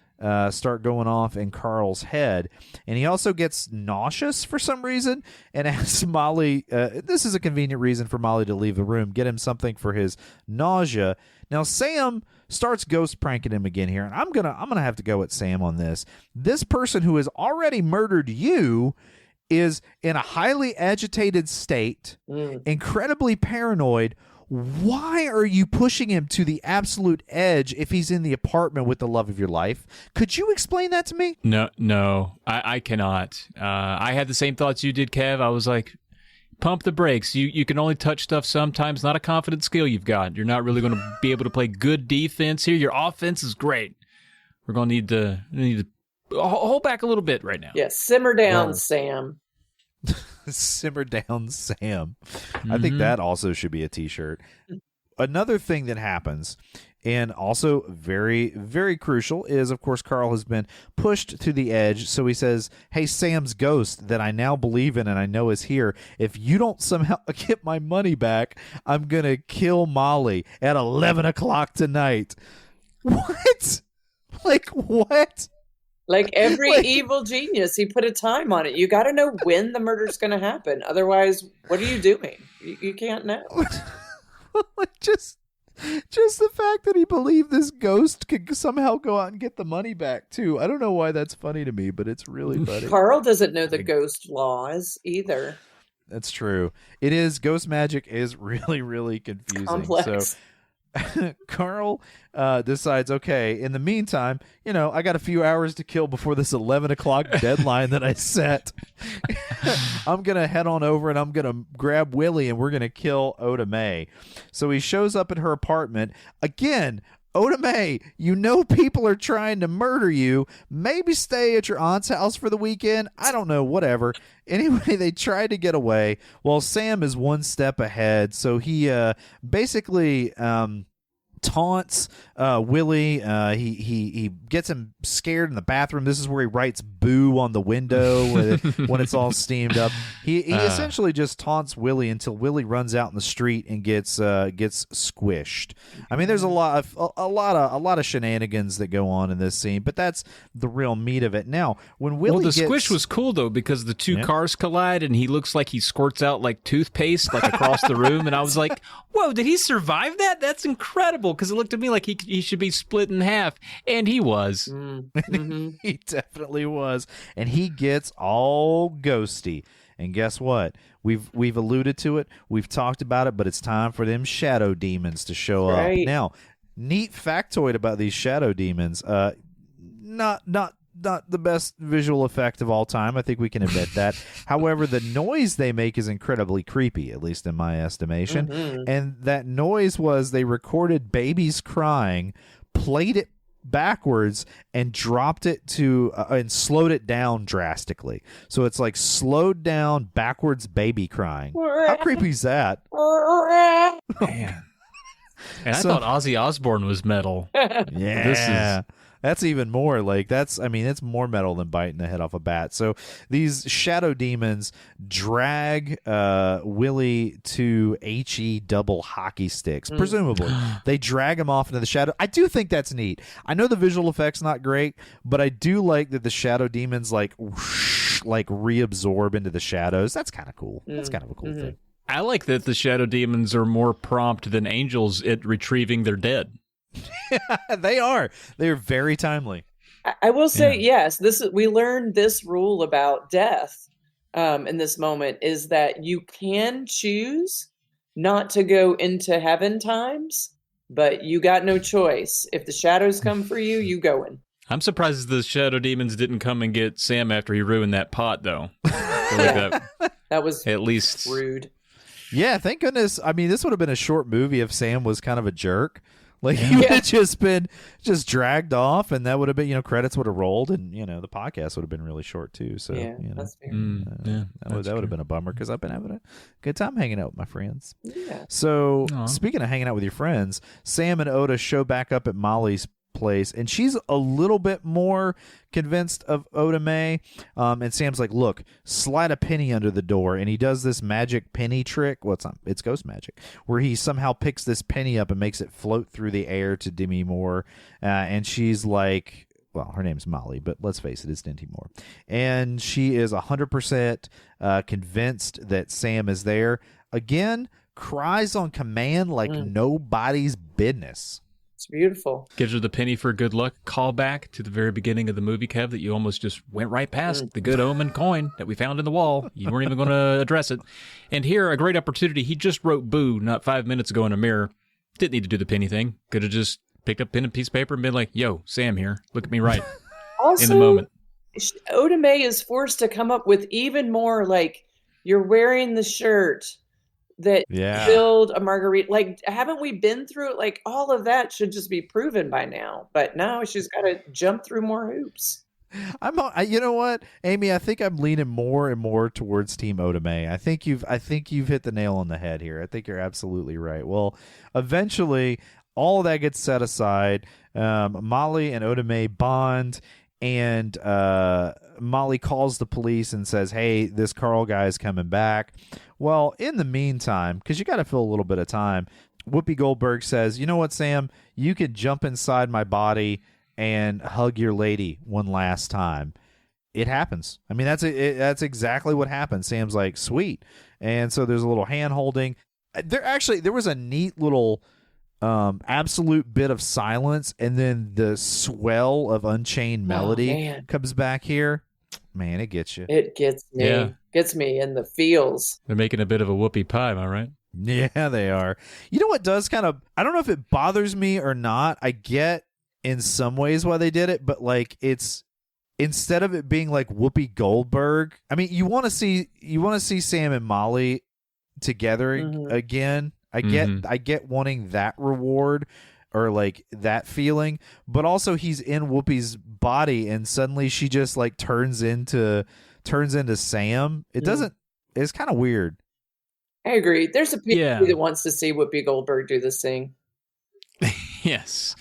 start going off in Carl's head. And he also gets nauseous for some reason and asks Molly, this is a convenient reason for Molly to leave the room, get him something for his nausea. Now, Sam starts ghost pranking him again here, and I'm gonna have to go with Sam on this. This person who has already murdered you is in a highly agitated state, incredibly paranoid. Why are you pushing him to the absolute edge if he's in the apartment with the love of your life? Could you explain that to me? No, I cannot. I had the same thoughts you did, Kev. I was like, pump the brakes. You can only touch stuff sometimes. Not a confident skill you've got. You're not really going to be able to play good defense here. Your offense is great. We're going to need to hold back a little bit right now. Yeah, simmer down, Whoa. Sam. Simmer down, Sam. I think that also should be a t-shirt. Another thing that happens, and also very, very crucial, is, of course, Carl has been pushed to the edge. So he says, hey, Sam's ghost that I now believe in and I know is here, if you don't somehow get my money back, I'm going to kill Molly at 11 o'clock tonight. What? Like, what? Like every evil genius, he put a time on it. You got to know when the murder's going to happen. Otherwise, what are you doing? You can't know. just the fact that he believed this ghost could somehow go out and get the money back too. I don't know why that's funny to me, but it's really funny. Carl doesn't know the ghost laws either. That's true. It is. Ghost magic is really, really confusing. Complex. So Carl decides, okay, in the meantime, I got a few hours to kill before this 11 o'clock deadline that I set. I'm going to head on over and I'm going to grab Willie and we're going to kill Oda Mae. So he shows up at her apartment. Again, Oda Mae, people are trying to murder you. Maybe stay at your aunt's house for the weekend. I don't know, whatever. Anyway, they try to get away. Well, Sam is one step ahead, so he basically taunts Willie. He gets him scared in the bathroom. This is where he writes "boo" on the window when it's all steamed up. He essentially just taunts Willie until Willie runs out in the street and gets squished. I mean, there's a lot of shenanigans that go on in this scene, but that's the real meat of it. Now, when Willie squish was cool though because the two cars collide and he looks like he squirts out like toothpaste like across the room, and I was like, "Whoa, did he survive that? That's incredible!" Because it looked to me like he should be split in half, and he was. Mm-hmm. He definitely was, and he gets all ghosty. And guess what? We've alluded to it. We've talked about it, but it's time for them shadow demons to show up. Now, neat factoid about these shadow demons. Not the best visual effect of all time. I think we can admit that. However, the noise they make is incredibly creepy, at least in my estimation. Mm-hmm. And that noise was they recorded babies crying, played it backwards, and dropped it to and slowed it down drastically. So it's like slowed down backwards baby crying. How creepy is that? Man. And I thought Ozzy Osbourne was metal. Yeah. That's even more like it's more metal than biting the head off a bat. So these shadow demons drag Willie to HE double hockey sticks, presumably. They drag him off into the shadow. I do think that's neat. I know the visual effect's not great, but I do like that the shadow demons like reabsorb into the shadows. That's kind of cool. That's kind of a cool thing. I like that the shadow demons are more prompt than angels at retrieving their dead. They are. They are very timely. I will say, yes, we learned this rule about death in this moment is that you can choose not to go into heaven times, but you got no choice. If the shadows come for you, you go in. I'm surprised the shadow demons didn't come and get Sam after he ruined that pot, though. That was at least rude. Yeah, thank goodness. I mean, this would have been a short movie if Sam was kind of a jerk. Like he would have just been dragged off, and that would have been, credits would have rolled, and the podcast would have been really short too. So that's fair. That would have been a bummer because I've been having a good time hanging out with my friends. Yeah. So speaking of hanging out with your friends, Sam and Oda show back up at Molly's place, and she's a little bit more convinced of Oda Mae, and Sam's like, look, slide a penny under the door, and he does this magic penny trick. It's ghost magic, where he somehow picks this penny up and makes it float through the air to Demi Moore, and she's like, well, her name's Molly, but let's face it, it's Dinty Moore, and she is 100% convinced that Sam is there. Again, cries on command like nobody's business. It's beautiful. Gives her the penny for good luck. Call back to the very beginning of the movie, Kev, that you almost just went right past. The good omen coin that we found in the wall. You weren't even going to address it. And here, a great opportunity. He just wrote boo not 5 minutes ago in a mirror. Didn't need to do the penny thing. Could have just picked up pen and piece of paper and been like, yo, Sam here. Look at me right. Also, in the moment. Oda Mae is forced to come up with even more, like, you're wearing the shirt that filled a margarita. Like, haven't we been through it? Like, all of that should just be proven by now. But now she's got to jump through more hoops. You know what, Amy? I think I'm leaning more and more towards Team Oda Mae. I think you've hit the nail on the head here. I think you're absolutely right. Well, eventually, all of that gets set aside. Molly and Oda Mae bond, and Molly calls the police and says, hey, this Carl guy is coming back. Well, in the meantime, because you got to fill a little bit of time, Whoopi Goldberg says, you know what, Sam? You could jump inside my body and hug your lady one last time. It happens. I mean, that's exactly what happens. Sam's like, sweet. And so there's a little hand holding. There was a neat little absolute bit of silence, and then the swell of Unchained Melody comes back here. Man, it gets you. It gets me. Yeah. Gets me in the feels. They're making a bit of a whoopie pie, am I right? Yeah, they are. You know what does kind of, I don't know if it bothers me or not. I get in some ways why they did it, but like it's, instead of it being like Whoopi Goldberg, I mean, you want to see Sam and Molly together again. I get wanting that reward or like that feeling, but also he's in Whoopi's body and suddenly she just like turns into Sam. It doesn't, it's kind of weird. I agree. There's a people that wants to see Whoopi Goldberg do this thing. Yes.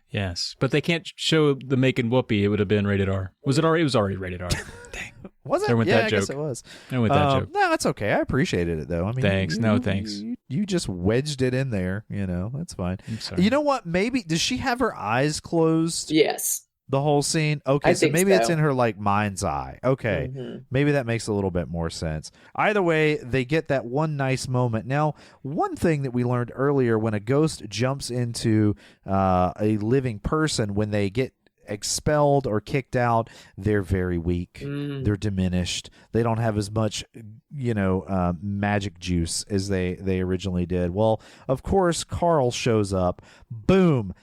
Yes. But they can't show the making whoopee. It would have been rated R. Was it already? It was already rated R. Dang. Was it? There went Yeah, that I joke. guess it was. There went that joke. No, that's okay. I appreciated it, though. I mean, Thanks. No, thanks. You just wedged it in there. That's fine. I'm sorry. You know what? Maybe does she have her eyes closed? Yes. The whole scene? Okay, I so think maybe it's so. in her mind's eye. Okay. Mhm. Maybe that makes a little bit more sense. Either way, they get that one nice moment. Now, one thing that we learned earlier, when a ghost jumps into a living person, when they get expelled or kicked out, they're very weak. They're diminished. They don't have as much, magic juice as they originally did. Well, of course, Carl shows up. Boom.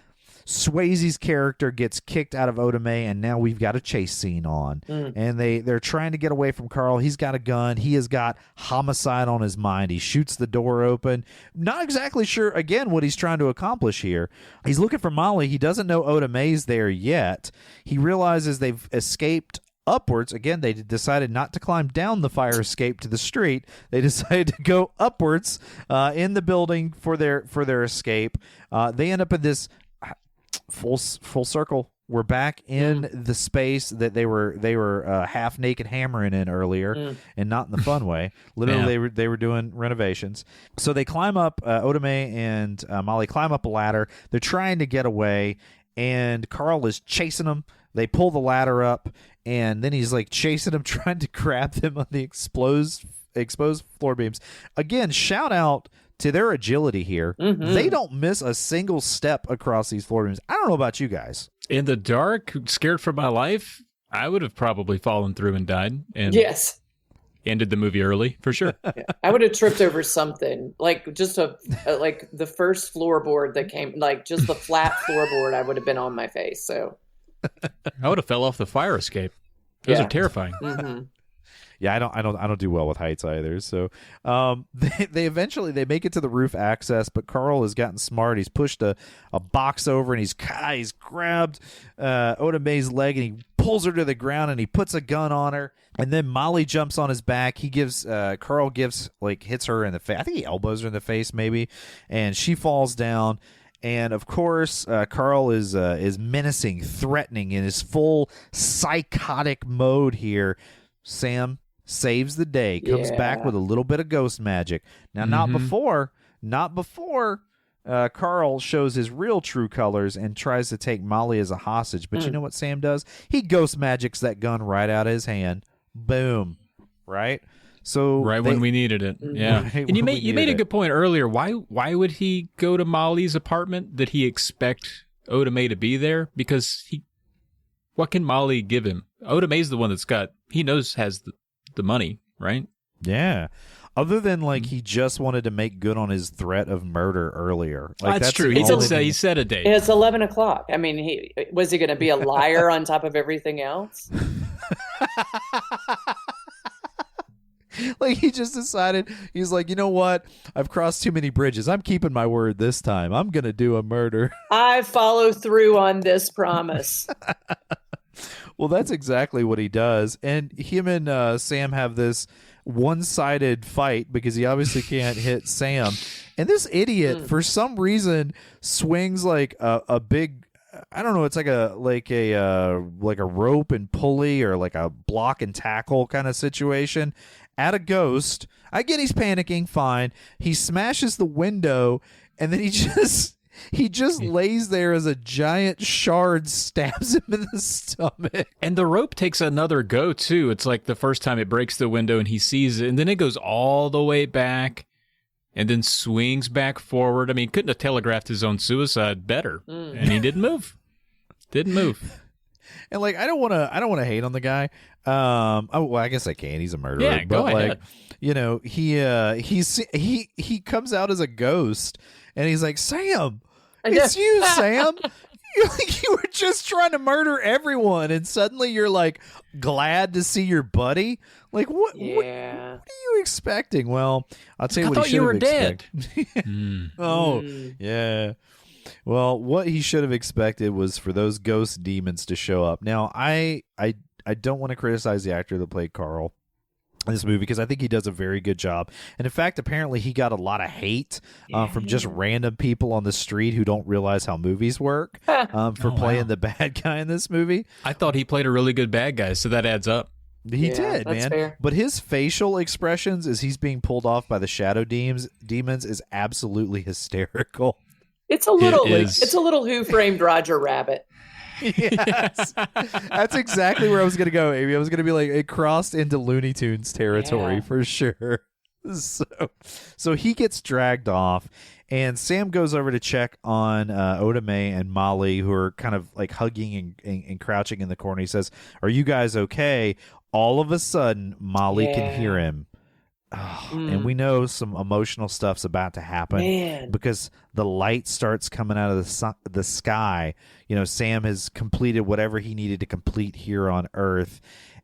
Swayze's character gets kicked out of Otome, and now we've got a chase scene on. And they're trying to get away from Carl. He's got a gun. He has got homicide on his mind. He shoots the door open. Not exactly sure, again, what he's trying to accomplish here. He's looking for Molly. He doesn't know Otome's there yet. He realizes they've escaped upwards. Again, they decided not to climb down the fire escape to the street. They decided to go upwards in the building for their escape. They end up in this full circle. We're back in the space that they were half naked hammering in earlier, and not in the fun way. Literally, they were doing renovations. So they climb up. Otome and Molly climb up a ladder. They're trying to get away, and Carl is chasing them. They pull the ladder up, and then he's chasing them, trying to grab them on the exposed floor beams. Again, shout out to their agility here. They don't miss a single step across these floor beams. I don't know about you guys. In the dark, scared for my life, I would have probably fallen through and died. And Yes. ended the movie early, for sure. I would have tripped over something, just the first floorboard that came, just the flat floorboard. I would have been on my face. So I would have fell off the fire escape. Those are terrifying. Yeah, I don't do well with heights either. So they eventually make it to the roof access, but Carl has gotten smart. He's pushed a box over, and he's grabbed Otome's leg, and he pulls her to the ground, and he puts a gun on her. And then Molly jumps on his back. He gives Carl hits her in the face. I think he elbows her in the face maybe, and she falls down. And of course, Carl is menacing, threatening in his full psychotic mode here. Sam saves the day, comes back with a little bit of ghost magic. Now, not before Carl shows his real true colors and tries to take Molly as a hostage. But you know what Sam does? He ghost magics that gun right out of his hand. Boom. Right? So when we needed it. Yeah. Right and you when we made a needed good point earlier. Why would he go to Molly's apartment? Did he expect Otome to be there? Because what can Molly give him? Otome's the one has the money, right? Yeah. Other than he just wanted to make good on his threat of murder earlier. That's true. He said a date. It's 11:00. I mean, was he going to be a liar on top of everything else? He just decided, he's like, you know what? I've crossed too many bridges. I'm keeping my word this time. I'm going to do a murder. I follow through on this promise. Well, that's exactly what he does. And him and Sam have this one-sided fight because he obviously can't hit Sam. And this idiot, for some reason, swings a big, I don't know, it's like a rope and pulley or a block and tackle kind of situation at a ghost. I get he's panicking, fine. He smashes the window, and then he just lays there as a giant shard stabs him in the stomach. And the rope takes another go, too. It's like the first time it breaks the window and he sees it, and then it goes all the way back and then swings back forward. I mean, couldn't have telegraphed his own suicide better. And he didn't move. And I don't want to hate on the guy. Well, I guess I can. He's a murderer. Yeah, go ahead. He comes out as a ghost, and he's like, Sam, it's you, Sam. You were just trying to murder everyone, and suddenly you're glad to see your buddy. What are you expecting? Well, I'll tell you what he should have expected. Oh, yeah. Well, what he should have expected was for those ghost demons to show up. Now, I don't want to criticize the actor that played Carl. this movie because I think he does a very good job. And in fact, apparently he got a lot of hate from just random people on the street who don't realize how movies work for playing the bad guy in this movie. I thought he played a really good bad guy, so that adds up. He did, man. Fair. But his facial expressions as he's being pulled off by the shadow demons is absolutely hysterical. It's a little it's a little Who Framed Roger Rabbit. Yes. That's exactly where I was going to go, Amy. I was going to be like, it crossed into Looney Tunes territory for sure. So he gets dragged off, and Sam goes over to check on Oda Mae and Molly, who are kind of like hugging and crouching in the corner. He says, "Are you guys okay?" All of a sudden, Molly can hear him. Oh, and we know some emotional stuff's about to happen because the light starts coming out of the sky. You know, Sam has completed whatever he needed to complete here on Earth,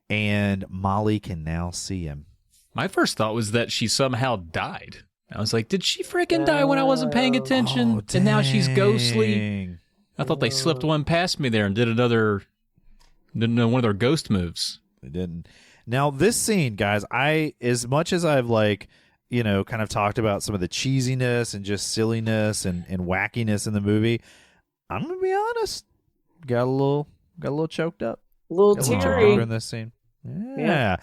and Molly can now see him. My first thought was that she somehow died. I was like, did she freaking die when I wasn't paying attention? Oh, and now she's ghostly. I thought they slipped one past me there and did one of their ghost moves. They didn't. Now, this scene, guys, as much as I've kind of talked about some of the cheesiness and just silliness and wackiness in the movie, I'm gonna be honest, got a little choked up, a little teary in this scene. Yeah.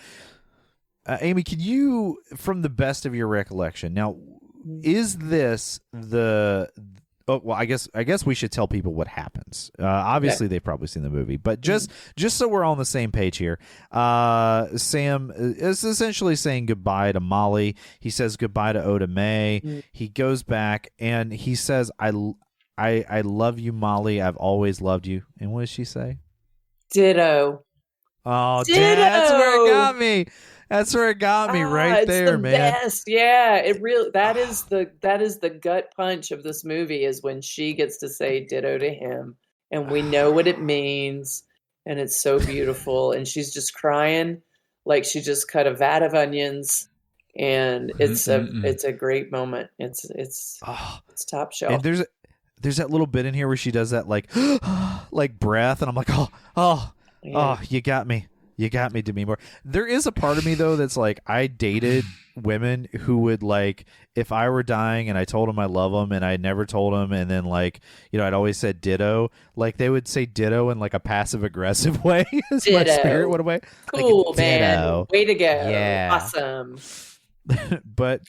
Amy, can you, from the best of your recollection, now, is this the? Oh, well, I guess we should tell people what happens. Obviously, they've probably seen the movie, but just so we're all on the same page here, Sam is essentially saying goodbye to Molly. He says goodbye to Oda Mae. He goes back and he says, "I love you, Molly. I've always loved you." And what does she say? Ditto. Oh, ditto. That's where it got me. That's where it got me right there, the man. Best. Yeah, it really that is the gut punch of this movie is when she gets to say ditto to him, and we know what it means, and it's so beautiful, and she's just crying like she just cut a vat of onions, and it's a great moment. It's top shelf. And there's that little bit in here where she does that like breath, and I'm like, oh, you got me. You got me, Demi Moore. There is a part of me, though, that's like, I dated women who would, like, if I were dying and I told them I love them and I never told them, and then, like, I'd always said ditto, like, they would say ditto in, like, a passive-aggressive way as my spirit went away. Cool, like, man. Way to go. Yeah. Awesome.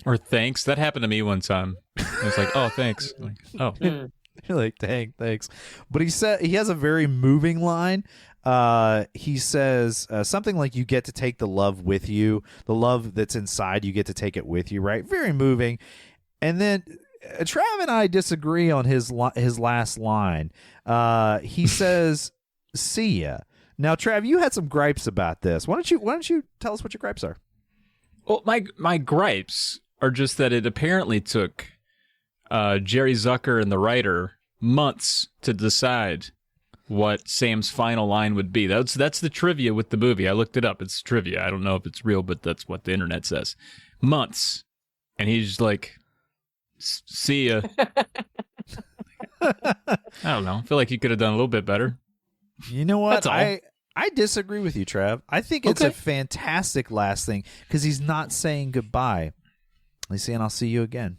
Or thanks. That happened to me one time. I was like, oh, thanks. Like, oh. You're like, dang, thanks. But he has a very moving line. He says something like, you get to take the love with you, the love that's inside, you get to take it with you, right? Very moving. And then Trav and I disagree on his last line. He says, see ya. Now, Trav, you had some gripes about this. Why don't you tell us what your gripes are? Well, my gripes are just that it apparently took Jerry Zucker and the writer months to decide what Sam's final line would be. That's the trivia with the movie. I looked it up. It's trivia. I don't know if it's real, but that's what the internet says. Months. And he's just like, see ya. I don't know. I feel like he could have done a little bit better. You know what? I disagree with you, Trav. I think it's a fantastic last thing because he's not saying goodbye. He's saying, I'll see you again.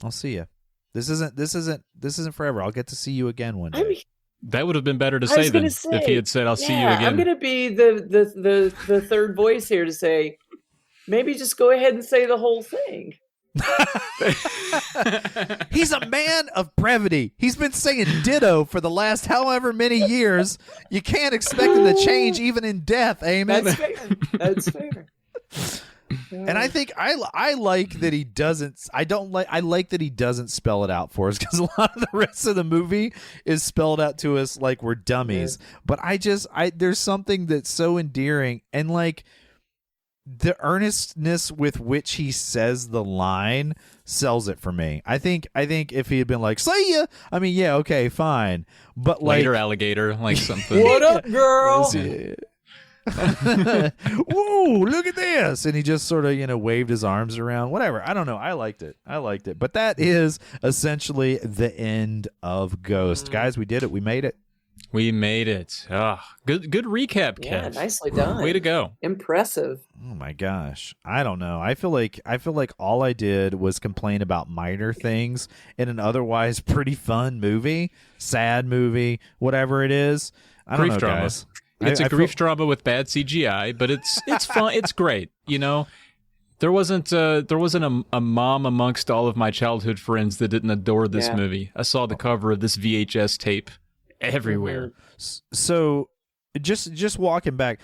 I'll see you. This isn't forever. I'll get to see you again one day. That would have been better to say than if he had said, I'll see you again. I'm going to be the third voice here to say, maybe just go ahead and say the whole thing. He's a man of brevity. He's been saying ditto for the last however many years. You can't expect him to change even in death, Amen. That's fair. And I think I like that he doesn't. I like that he doesn't spell it out for us because a lot of the rest of the movie is spelled out to us like we're dummies. Yeah. But there's something that's so endearing, and like the earnestness with which he says the line sells it for me. I think if he had been like, "See ya," I mean, yeah, okay, fine. But like later alligator, like something. What up, girl? Whoa, look at this. And he just sort of, waved his arms around. Whatever. I don't know. I liked it. But that is essentially the end of Ghost. Guys, we did it. We made it. We made it. Good recap, Kev. Yeah, nicely done. Way to go. Impressive. Oh my gosh. I don't know. I feel like all I did was complain about minor things in an otherwise pretty fun movie, sad movie, whatever it is. I don't Grief know, drama. guys. It's a grief drama with bad CGI, but it's fun. It's great. You know, there wasn't a mom amongst all of my childhood friends that didn't adore this movie. I saw the cover of this VHS tape everywhere. So just walking back,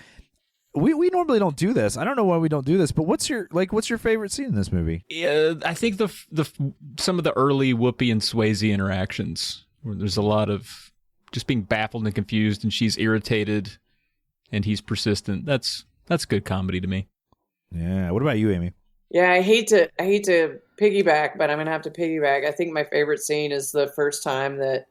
we normally don't do this. I don't know why we don't do this, but what's your favorite scene in this movie? I think the some of the early Whoopi and Swayze interactions, where there's a lot of just being baffled and confused, and she's irritated, and he's persistent. That's good comedy to me. Yeah. What about you, Amy? Yeah, I hate to piggyback, but I'm gonna have to piggyback. I think my favorite scene is the first time that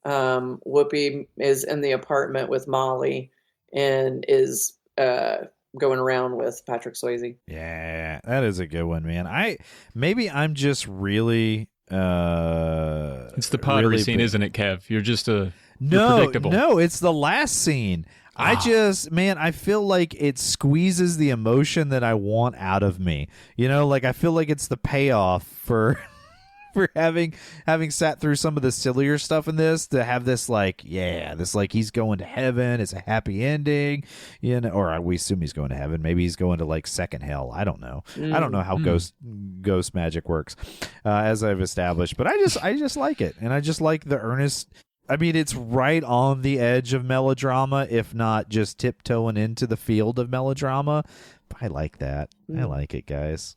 Whoopi is in the apartment with Molly and is going around with Patrick Swayze. Yeah, that is a good one, man. I'm just really it's the pottery really scene, isn't it, Kev? You're just you're predictable. No, it's the last scene. I feel like it squeezes the emotion that I want out of me. You know, like I feel like it's the payoff for having sat through some of the sillier stuff in this to have this he's going to heaven. It's a happy ending, you know, or we assume he's going to heaven. Maybe he's going to like second hell. I don't know. I don't know how ghost magic works, as I've established, but I just like it, and I just like the earnest. I mean, it's right on the edge of melodrama, if not just tiptoeing into the field of melodrama. But I like that. I like it, guys.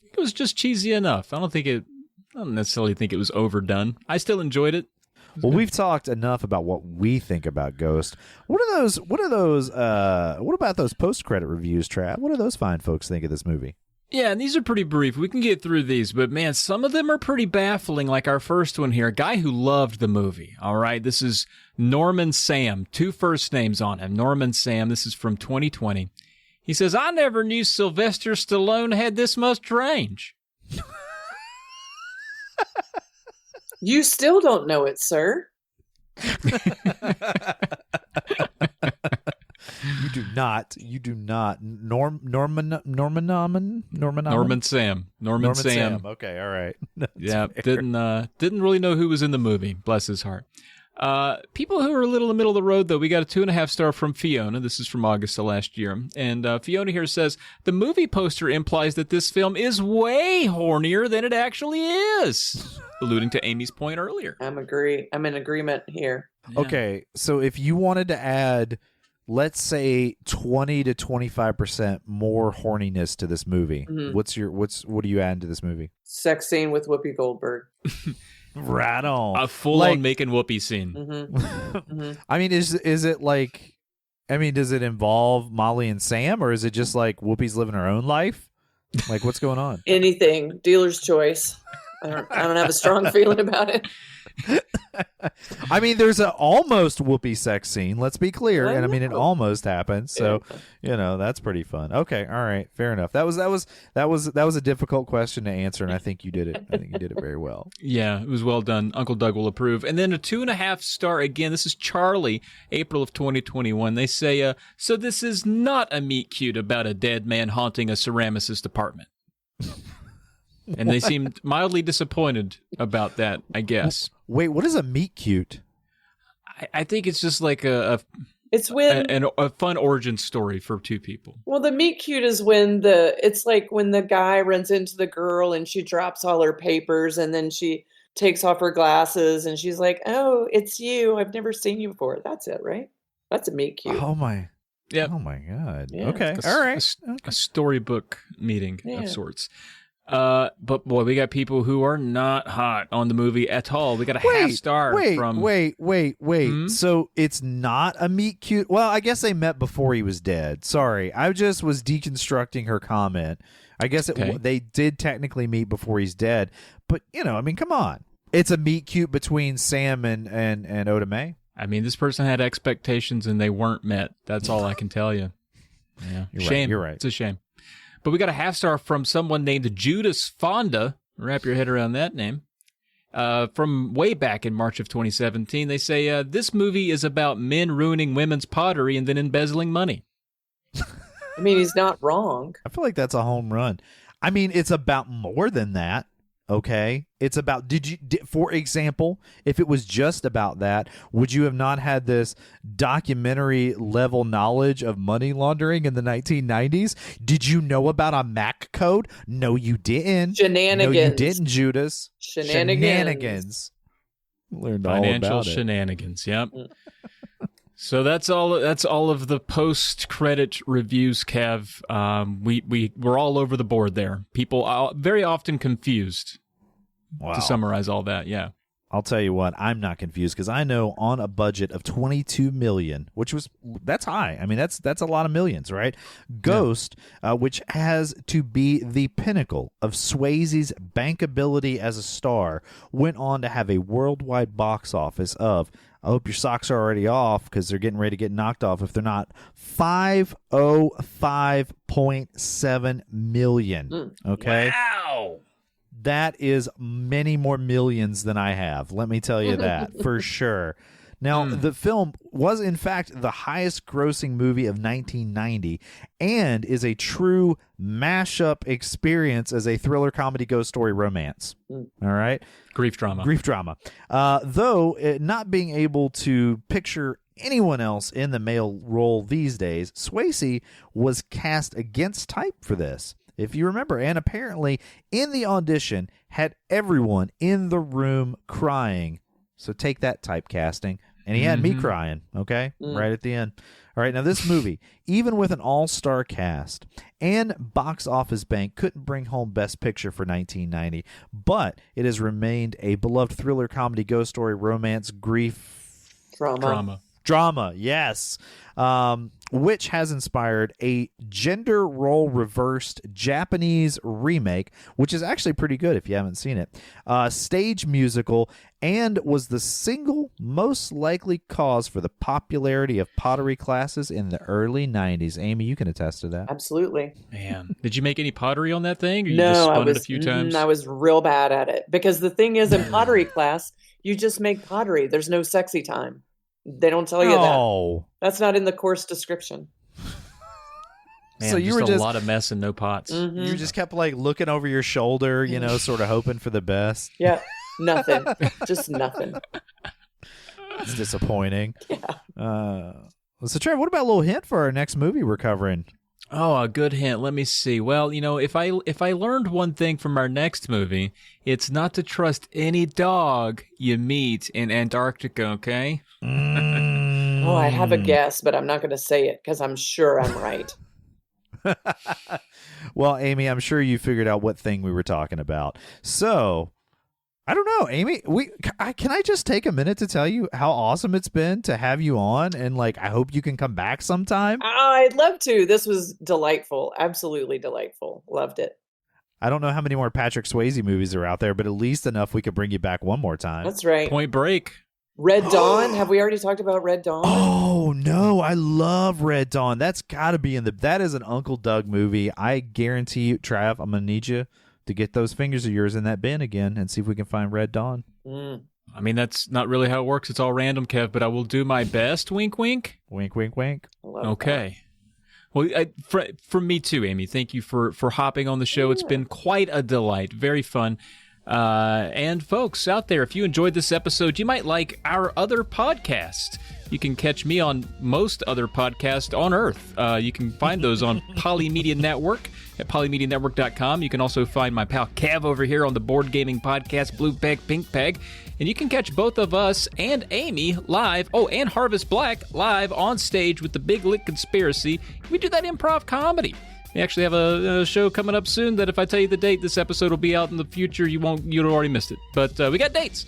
It was just cheesy enough. I don't necessarily think it was overdone. I still enjoyed it. Well, we've talked enough about what we think about Ghost. What about those post-credit reviews, Trav? What do those fine folks think of this movie? Yeah, and these are pretty brief. We can get through these, but man, some of them are pretty baffling, like our first one here. A guy who loved the movie, all right? This is Norman Sam, 2 first names on him. Norman Sam, this is from 2020. He says, I never knew Sylvester Stallone had this much range. You still don't know it, sir. You do not. Norman Sam. Norman Sam. Okay, all right. Yeah, didn't really know who was in the movie. Bless his heart. People who are a little in the middle of the road, though, we got a 2.5 star from Fiona. This is from August of last year. And Fiona here says, the movie poster implies that this film is way hornier than it actually is. Alluding to Amy's point earlier. I'm in agreement here. Yeah. Okay, so if you wanted to add, let's say 20 to 25% more horniness to this movie, what do you add to this movie? Sex scene with Whoopi Goldberg. Right on. A full-on making Whoopi scene. I mean, is it like, does it involve Molly and Sam, or is it just like Whoopi's living her own life? Like, what's going on? Anything. Dealer's choice. I don't have a strong feeling about it. I mean, there's an almost Whoopi sex scene. Let's be clear, and it almost happened. So, that's pretty fun. Okay, all right, fair enough. That was a difficult question to answer, and I think you did it. I think you did it very well. Yeah, it was well done. Uncle Doug will approve. And then a 2.5 star again. This is Charlie, April of 2021. They say, so this is not a meet cute about a dead man haunting a ceramicist apartment. And they seemed mildly disappointed about that, I guess. Wait, what is a meet cute? I think it's just like a fun origin story for 2 people. Well, the meet cute is when the guy runs into the girl and she drops all her papers and then she takes off her glasses and she's like, "Oh, it's you. I've never seen you before." That's it, right? That's a meet cute. Oh my. Yeah. Oh my God. Yeah. Okay. All right. A storybook meeting of sorts. But boy, we got people who are not hot on the movie at all. We got a half star from. Wait. So it's not a meet cute. Well, I guess they met before he was dead. Sorry, I just was deconstructing her comment. I guess they did technically meet before he's dead, but come on, it's a meet cute between Sam and Oda Mae. I mean, this person had expectations and they weren't met. That's all I can tell you. Yeah, You're right. It's a shame. But we got a half star from someone named Judas Fonda. Wrap your head around that name. from way back in March of 2017. They say, this movie is about men ruining women's pottery and then embezzling money. I mean, he's not wrong. I feel like that's a home run. I mean, it's about more than that. Okay, it's about, for example, if it was just about that, would you have not had this documentary level knowledge of money laundering in the 1990s? Did you know about a MAC code? No, you didn't. Shenanigans. No, you didn't, Judas. Shenanigans. Learned all Financial about it. shenanigans. Yep. So that's all of the post-credit reviews, Kev. We're all over the board there. People are very often confused. Wow. To summarize all that, yeah. I'll tell you what, I'm not confused because I know on a budget of $22 million, that's high. I mean, that's a lot of millions, right? Ghost, which has to be the pinnacle of Swayze's bankability as a star, went on to have a worldwide box office of, I hope your socks are already off because they're getting ready to get knocked off if they're not, $505.7 million. Okay? Wow! That is many more millions than I have. Let me tell you that for sure. Now, the film was, in fact, the highest grossing movie of 1990 and is a true mashup experience as a thriller, comedy, ghost story, romance. All right? Grief drama. Though not being able to picture anyone else in the male role these days, Swayze was cast against type for this, if you remember, and apparently in the audition had everyone in the room crying. So take that typecasting. And he had me crying, okay, right at the end. All right, now this movie, even with an all-star cast and box office bank, couldn't bring home Best Picture for 1990, but it has remained a beloved thriller, comedy, ghost story, romance, grief, drama, yes, which has inspired a gender role reversed Japanese remake, which is actually pretty good if you haven't seen it, stage musical, and was the single most likely cause for the popularity of pottery classes in the early 90s. Amy, you can attest to that. Absolutely. Man, did you make any pottery on that thing? Or you No, just I spun was it a few times? I was real bad at it because the thing is, in pottery class, you just make pottery. There's no sexy time. They don't tell you that. That's not in the course description. Man, so you just were a lot of mess and no pots. You just kept like looking over your shoulder, you know, sort of hoping for the best. Yeah, nothing. Just nothing. It's disappointing. Yeah. So Trav, what about a little hint for our next movie we're covering? Oh, a good hint. Let me see. Well, you know, if I learned one thing from our next movie, it's not to trust any dog you meet in Antarctica, okay? Oh, I have a guess, but I'm not going to say it because I'm sure I'm right. Well, Amy, I'm sure you figured out what thing we were talking about. So, I don't know, Amy. Can I just take a minute to tell you how awesome it's been to have you on, and like I hope you can come back sometime. I'd love to. This was delightful, absolutely delightful. Loved it. I don't know how many more Patrick Swayze movies are out there, but at least enough we could bring you back one more time. That's right. Point Break. Red Dawn. Have we already talked about Red Dawn? Oh no, I love Red Dawn. That's got to be that is an Uncle Doug movie. I guarantee you, Trav, I'm gonna need you to get those fingers of yours in that bin again and see if we can find Red Dawn. I mean, that's not really how it works. It's all random, Kev, but I will do my best. Wink, wink. Wink, wink, wink. Okay. Well, for me too, Amy. Thank you for hopping on the show. Yeah. It's been quite a delight. Very fun. And folks out there, if you enjoyed this episode, you might like our other podcast. You can catch me on most other podcasts on Earth. You can find those on Polymedia Network at polymedianetwork.com. You can also find my pal Kev over here on the board gaming podcast, Blue Peg, Pink Peg. And you can catch both of us and Amy live, and Harvest Black live on stage with the Big Lick Conspiracy. We do that improv comedy. We actually have a show coming up soon that if I tell you the date, this episode will be out in the future. You'd already missed it. But we got dates.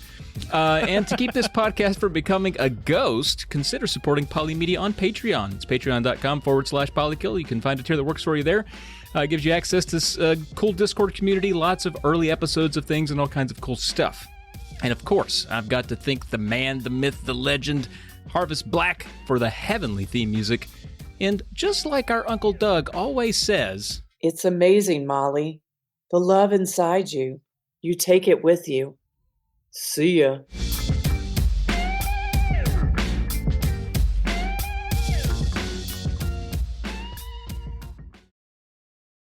And to keep this podcast from becoming a ghost, consider supporting Polymedia on Patreon. It's patreon.com/polykill. You can find a tier that works for you there. It gives you access to this cool Discord community, lots of early episodes of things, and all kinds of cool stuff. And of course, I've got to thank the man, the myth, the legend, Harvest Black, for the heavenly theme music. And just like our Uncle Doug always says, it's amazing, Molly. The love inside you, you take it with you. See ya.